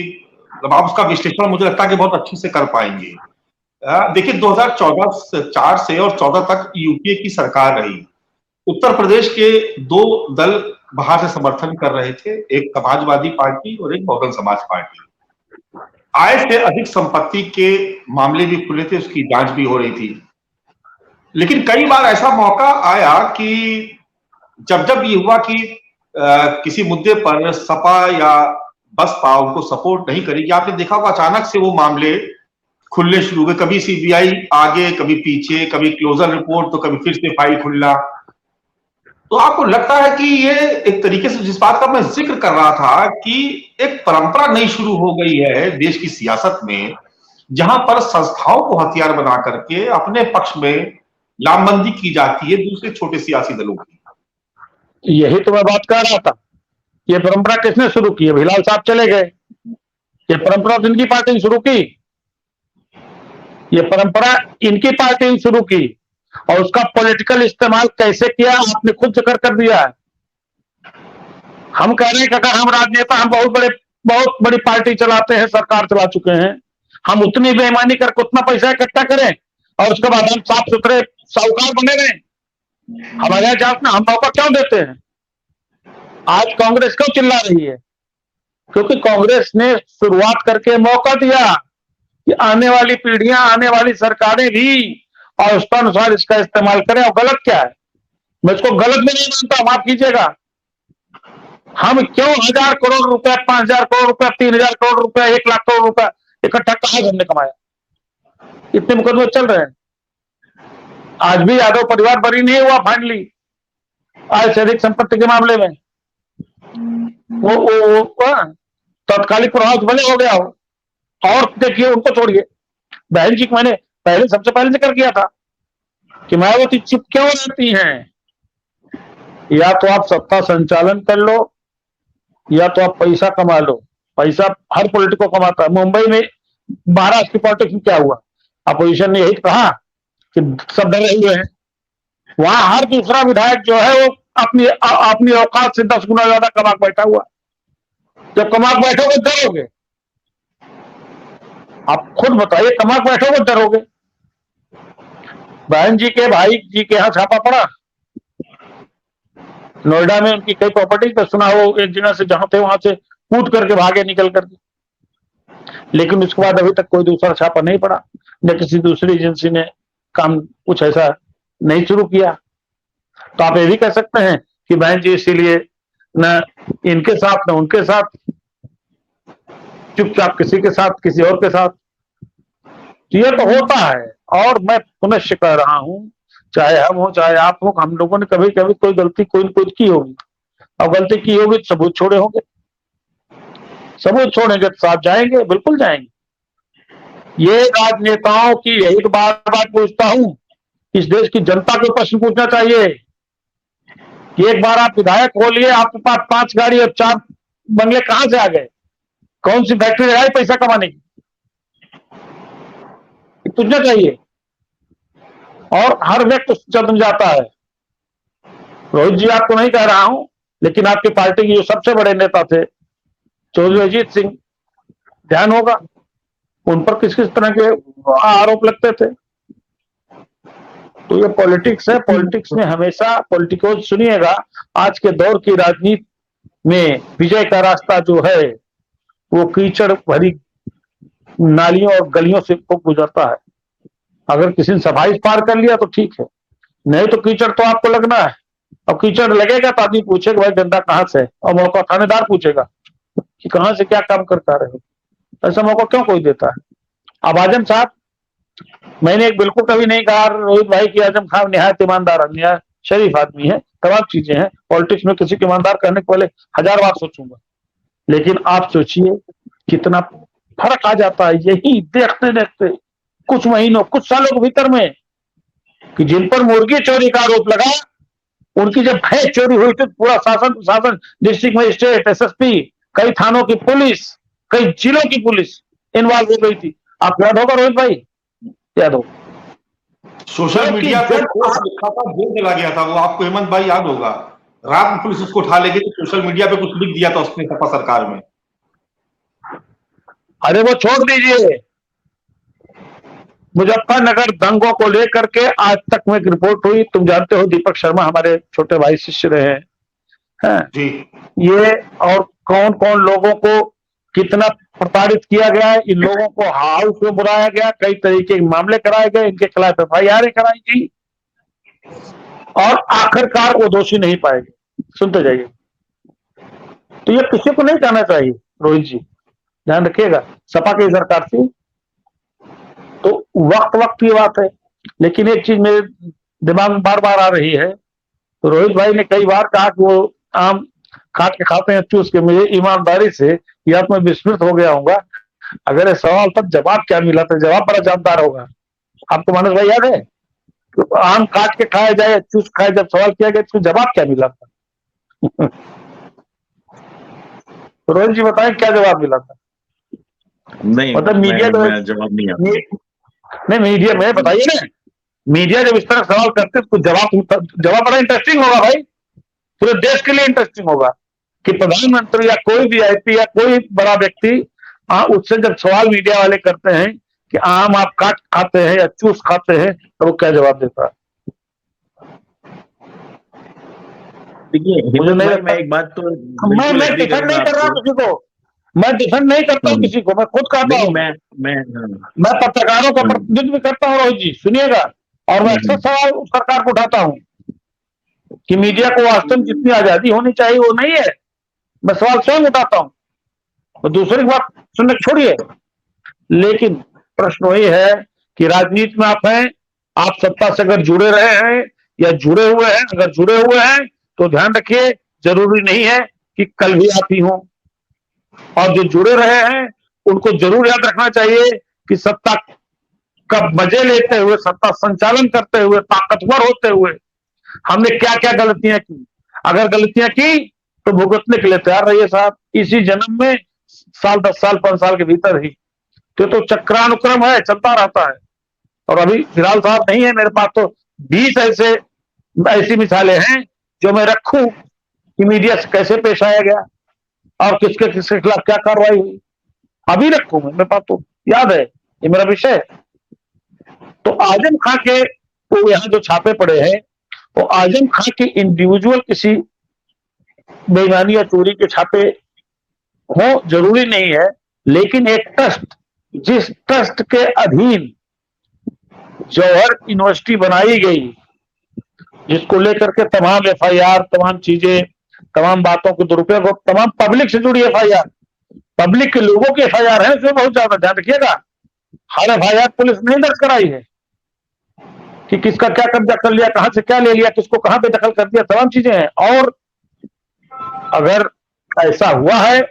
आप उसका विश्लेषण मुझे लगता है कि बहुत अच्छे से कर पाएंगे। देखिए 2014 से और 14 तक यूपीए की सरकार रही। उत्तर प्रदेश के 2 दल बाहर से समर्थन कर रहे थे, एक समाजवादी पार्टी और एक बहुजन समाज पार्टी। आय से अधिक संपत्ति के मामले भी खुले थे, उसकी जांच भी हो रही थी। लेकिन कई बार ऐसा मौका आया कि जब ये हुआ कि किसी मुद्दे पर सपा या बसपा उनको सपोर्ट नहीं करेगी। आपने देखा होगा अचानक से वो मामले खुलने शुरू हुए, कभी सीबीआई आगे, कभी पीछे, कभी क्लोजर रिपोर्ट, तो कभी फिर से फाइल खुलना। तो आपको लगता है कि ये एक तरीके से, जिस बात का मैं जिक्र कर रहा था, कि एक परंपरा नई शुरू हो गई है देश की सियासत में, जहां पर संस्थाओं को हथियार बना करके अपने पक्ष में लामबंदी की जाती है दूसरे छोटे सियासी दलों की। यही तो मैं बात कर रहा था। ये परंपरा किसने शुरू की है? भिलाल साहब चले गए। ये परंपरा तो इनकी पार्टी ने शुरू की। ये परंपरा इनकी पार्टी ने शुरू की, और उसका पॉलिटिकल इस्तेमाल कैसे किया आपने खुद जिक्र कर दिया है। हम कह रहे हैं कि अगर हम राजनेता, हम बहुत बड़ी पार्टी चलाते हैं, सरकार चला चुके हैं, हम उतनी बेईमानी करके उतना पैसा इकट्ठा करें और उसके बाद हम साफ सुथरे साहूकार बने रहें? हमारे जात में हम मौका क्यों देते हैं? आज कांग्रेस क्यों चिल्ला रही है? क्योंकि कांग्रेस ने शुरुआत करके मौका दिया कि आने वाली पीढ़ियां, आने वाली सरकारें भी और उसके अनुसार इसका इस्तेमाल करें। और गलत क्या है? मैं इसको गलत भी नहीं मानता, माफ कीजिएगा। हम क्यों 1000 करोड़ रुपए, 5000 करोड़ रुपए, 3000 करोड़ रुपए, 1 लाख करोड़ रुपए इकट्ठा कहां हमने कमाया? इतने मुकदमे चल रहे हैं। आज भी यादव परिवार बरी नहीं हुआ फाइनली आज से अधिक संपत्ति के मामले में। वो तात्कालिक प्रभाव भले हो गया हो। और देखिए, उनको छोड़िए, बहन जी को मैंने पहले सबसे पहले जिक्र किया था कि मायावती चुप क्यों रहती हैं। या तो आप सत्ता संचालन कर लो, या तो आप पैसा कमा लो। पैसा हर पॉलिटिको कमाता है। मुंबई में महाराष्ट्र की पॉलिटिक्स में क्या हुआ? अपोजिशन ने यही कहा कि सब डरे हुए हैं। वहां हर दूसरा विधायक जो है वो अपनी औकात से 10 गुना ज्यादा कमा बैठा हुआ। जब कमा बैठोगे डरोगे? आप खुद बताइए, कमा बैठोगे डरोगे? बहन जी के भाई जी के यहाँ छापा पड़ा नोएडा में, उनकी कई प्रॉपर्टी पर सुना हो एक जगह से जहां थे वहां से कूद करके भागे निकल करके। लेकिन उसके बाद अभी तक कोई दूसरा छापा नहीं पड़ा, न किसी दूसरी एजेंसी ने काम कुछ ऐसा नहीं शुरू किया। तो आप ये भी कह सकते हैं कि बहन जी इसीलिए न इनके साथ न उनके साथ, चुपचाप किसी के साथ किसी और के साथ। ये तो होता है। और मैं पुनश्च कह रहा हूं, चाहे हम हो चाहे आप हो, हम लोगों ने कभी कभी कोई गलती कोई न कोई की होगी, और गलती की होगी तो सबूत छोड़े होंगे। सबूत छोड़ेंगे तो साथ जाएंगे, बिल्कुल जाएंगे। ये राजनेताओं की यही तो बार बार पूछता हूं, इस देश की जनता को प्रश्न पूछना चाहिए कि एक बार आप विधायक हो लिए, आपके पास 5 गाड़ी और 4 बंगले कहां से आ गए? कौन सी फैक्ट्री लगाई पैसा कमाने की? पूछना चाहिए। और हर व्यक्ति चल जाता है। रोहित जी, आपको नहीं कह रहा हूं, लेकिन आपकी पार्टी के जो सबसे बड़े नेता थे चौधरी अजीत सिंह, ध्यान होगा उन पर किस किस तरह के आरोप लगते थे। तो ये पॉलिटिक्स है। पॉलिटिक्स में हमेशा पॉलिटिकल, सुनिएगा, आज के दौर की राजनीति में विजय का रास्ता जो है वो कीचड़ भरी नालियों और गलियों से गुजरता है। अगर किसी ने सफाई पार कर लिया तो ठीक है, नहीं तो कीचड़ तो आपको लगना है। अब कीचड़ लगेगा तो आदमी पूछेगा भाई गंदा कहां से है, और मौका थानेदार पूछेगा कि कहां से क्या काम करता रहे हो। ऐसा मौका क्यों कोई देता है? अब आजम साहब, मैंने एक बिल्कुल कभी नहीं कहा रोहित भाई की आजम खान निहायत ईमानदार आदमी, शरीफ आदमी है, तमाम चीजें हैं। पॉलिटिक्स में किसी को ईमानदार करने के पहले 1000 बार सोचूंगा। लेकिन आप सोचिए कितना फर्क आ जाता है यही देखते देखते कुछ महीनों, कुछ सालों के भीतर में, कि जिन पर मुर्गी चोरी का आरोप लगा, उनकी जब भैंस चोरी हुई तो पूरा शासन प्रशासन, डिस्ट्रिक्ट मजिस्ट्रेट, एसएसपी, कई थानों की पुलिस, कई जिलों की पुलिस इन्वॉल्व हो गई थी। आप याद होगा रोहित भाई? याद हो? सोशल मीडिया पे पोस्ट लिखा था, जेल चला गया था वो, आपको हेमंत भाई याद होगा। रात में पुलिस उसको उठा ले गई तो सोशल मीडिया पे कुछ लिख दिया था उसने सपा सरकार में। अरे वो छोड़ दीजिए, मुजफ्फरनगर दंगों को लेकर के आज तक में एक रिपोर्ट हुई। तुम जानते हो दीपक शर्मा हमारे छोटे भाई शिष्य रहे हैं जी। ये और कौन कौन लोगों को कितना प्रताड़ित किया गया है, इन लोगों को हाउस में बुलाया गया, कई तरीके के मामले कराए गए, इनके खिलाफ FIR कराई गई और आखिरकार वो दोषी नहीं पाए गए। सुनते जाइए। तो ये किसी को नहीं कहना चाहिए रोहित जी, ध्यान रखिएगा। सपा की सरकार थी तो वक्त वक्त की बात है। लेकिन एक चीज मेरे दिमाग में बार बार आ रही है, तो रोहित भाई ने कई बार कहा कि वो आम काट के खाते हैं चूस के। मुझे ईमानदारी से या तो मैं विस्मृत हो गया हूँ, अगर इस सवाल पर जवाब क्या मिला था, जवाब बड़ा जानदार होगा। आपको मानस भाई याद है तो आम काट के खाया जाए चूस खाए, जब सवाल किया गया तो जवाब क्या मिला था? तो रोहित जी बताएं क्या जवाब मिला था? नहीं मतलब मीडिया मैं जवाब नहीं आता। नहीं मीडिया में बताइए ना, मीडिया जब इस तरह सवाल करते तो जवाब बड़ा इंटरेस्टिंग होगा भाई, पूरे देश के लिए इंटरेस्टिंग होगा कि प्रधानमंत्री या कोई वीआईपी या कोई बड़ा व्यक्ति उससे जब सवाल मीडिया वाले करते हैं कि आम आप काट खाते हैं या चूस खाते हैं, तो वो क्या जवाब देता है? देखिए हेमंत भाई, मैं एक बात तो मैं डिफेंड नहीं कर रहा हूँ किसी को, मैं डिफेंड नहीं करता हूँ किसी को, मैं खुद कहता हूँ। मैं पत्रकारों का प्रतिनिधित्व करता हूँ रोहित जी, सुनिएगा। और मैं अक्सर सवाल सरकार को उठाता हूँ कि मीडिया को वास्तव में जितनी आजादी होनी चाहिए वो नहीं है। मैं सवाल स्वयं उठाता हूँ, तो दूसरी बात सुनने छोड़िए। लेकिन प्रश्न वही है कि राजनीति में आप हैं, आप सत्ता से अगर जुड़े रहे हैं या जुड़े हुए हैं, अगर जुड़े हुए हैं तो ध्यान रखिए, जरूरी नहीं है कि कल भी आप ही हों। और जो जुड़े रहे हैं उनको जरूर याद रखना चाहिए कि सत्ता का मजे लेते हुए, सत्ता संचालन करते हुए, ताकतवर होते हुए हमने क्या क्या गलतियां की। अगर गलतियां की तो भुगतने के लिए तैयार रहिए साहब, इसी जन्म में, साल 10 साल 5 साल के भीतर ही। तो चक्रानुक्रम है, चलता रहता है। और अभी फिलहाल साहब नहीं है मेरे पास, तो 20 ऐसी मिसालें हैं जो मैं रखूं कि मीडिया से कैसे पेश आया गया और किसके खिलाफ क्या कार्रवाई हुई, अभी रखूं मैं, मेरे पास तो याद है, ये मेरा विषय है। तो आजम खां के तो यहाँ जो छापे पड़े हैं, तो आजम खां के इंडिविजुअल किसी बेईमानी या चोरी के छापे हो जरूरी नहीं है, लेकिन एक ट्रस्ट, जिस ट्रस्ट के अधीन जौहर यूनिवर्सिटी बनाई गई, जिसको लेकर के तमाम एफआईआर, तमाम चीजें, तमाम बातों को दुरुपयोग, तमाम पब्लिक से जुड़ी एफआईआर, पब्लिक के लोगों की एफआईआर है, उसमें बहुत ज्यादा ध्यान रखिएगा। हर एफआईआर पुलिस नहीं दर्ज कराई है कि किसका क्या कब्जा कर लिया, कहां से क्या ले लिया, किसको कहां पे दखल कर दिया, तमाम चीजें हैं। और अगर ऐसा हुआ है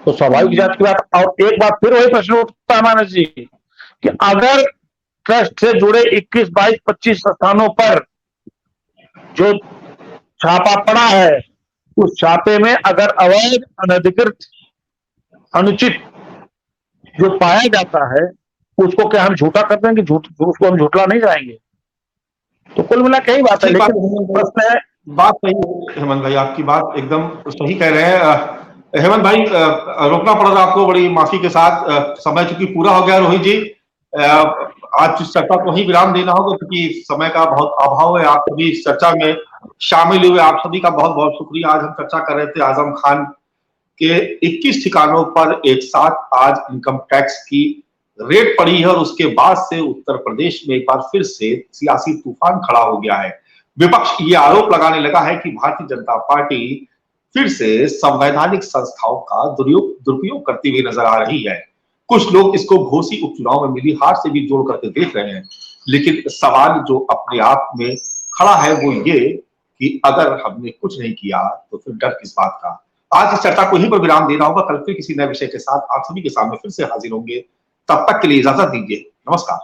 तो स्वाभाविक जांच की बात। और एक बात फिर वही प्रश्न उठता है मानस जी कि अगर ट्रस्ट से जुड़े 21, 22, 25 स्थानों पर जो छापा पड़ा है, उस छापे में अगर अवैध, अनधिकृत, अनुचित जो पाया जाता है, उसको क्या हम झूठा कर देंगे? उसको हम झूठला नहीं जाएंगे। तो कुल मिला के ही बात है। लेकिन प्रश्न है, बात सही है हेमंत भाई, आपकी बात एकदम सही कह रहे हैं। हेमंत भाई, रोकना पड़ रहा आपको, बड़ी माफी के साथ, समय चूंकि पूरा हो गया। रोहित जी, आज इस चर्चा को ही विराम देना होगा क्योंकि समय का बहुत अभाव है। आप सभी इस चर्चा में शामिल हुए, आप सभी का बहुत बहुत शुक्रिया। आज हम चर्चा कर रहे थे आजम खान के 21 ठिकानों पर एक साथ आज इनकम टैक्स की रेड पड़ी है, और उसके बाद से उत्तर प्रदेश में एक बार फिर से सियासी तूफान खड़ा हो गया है। विपक्ष ये आरोप लगाने लगा है कि भारतीय जनता पार्टी फिर से संवैधानिक संस्थाओं का दुरुपयोग करती हुई नजर आ रही है। कुछ लोग इसको घोसी उपचुनाव में मिली हार से भी जोड़ करके देख रहे हैं। लेकिन सवाल जो अपने आप में खड़ा है वो ये कि अगर हमने कुछ नहीं किया तो फिर डर किस बात का। आज इस चर्चा को यहीं पर विराम देना होगा। कल फिर किसी नए विषय के साथ आप सभी के सामने फिर से हाजिर होंगे। तब तक के लिए इजाजत दीजिए। नमस्कार।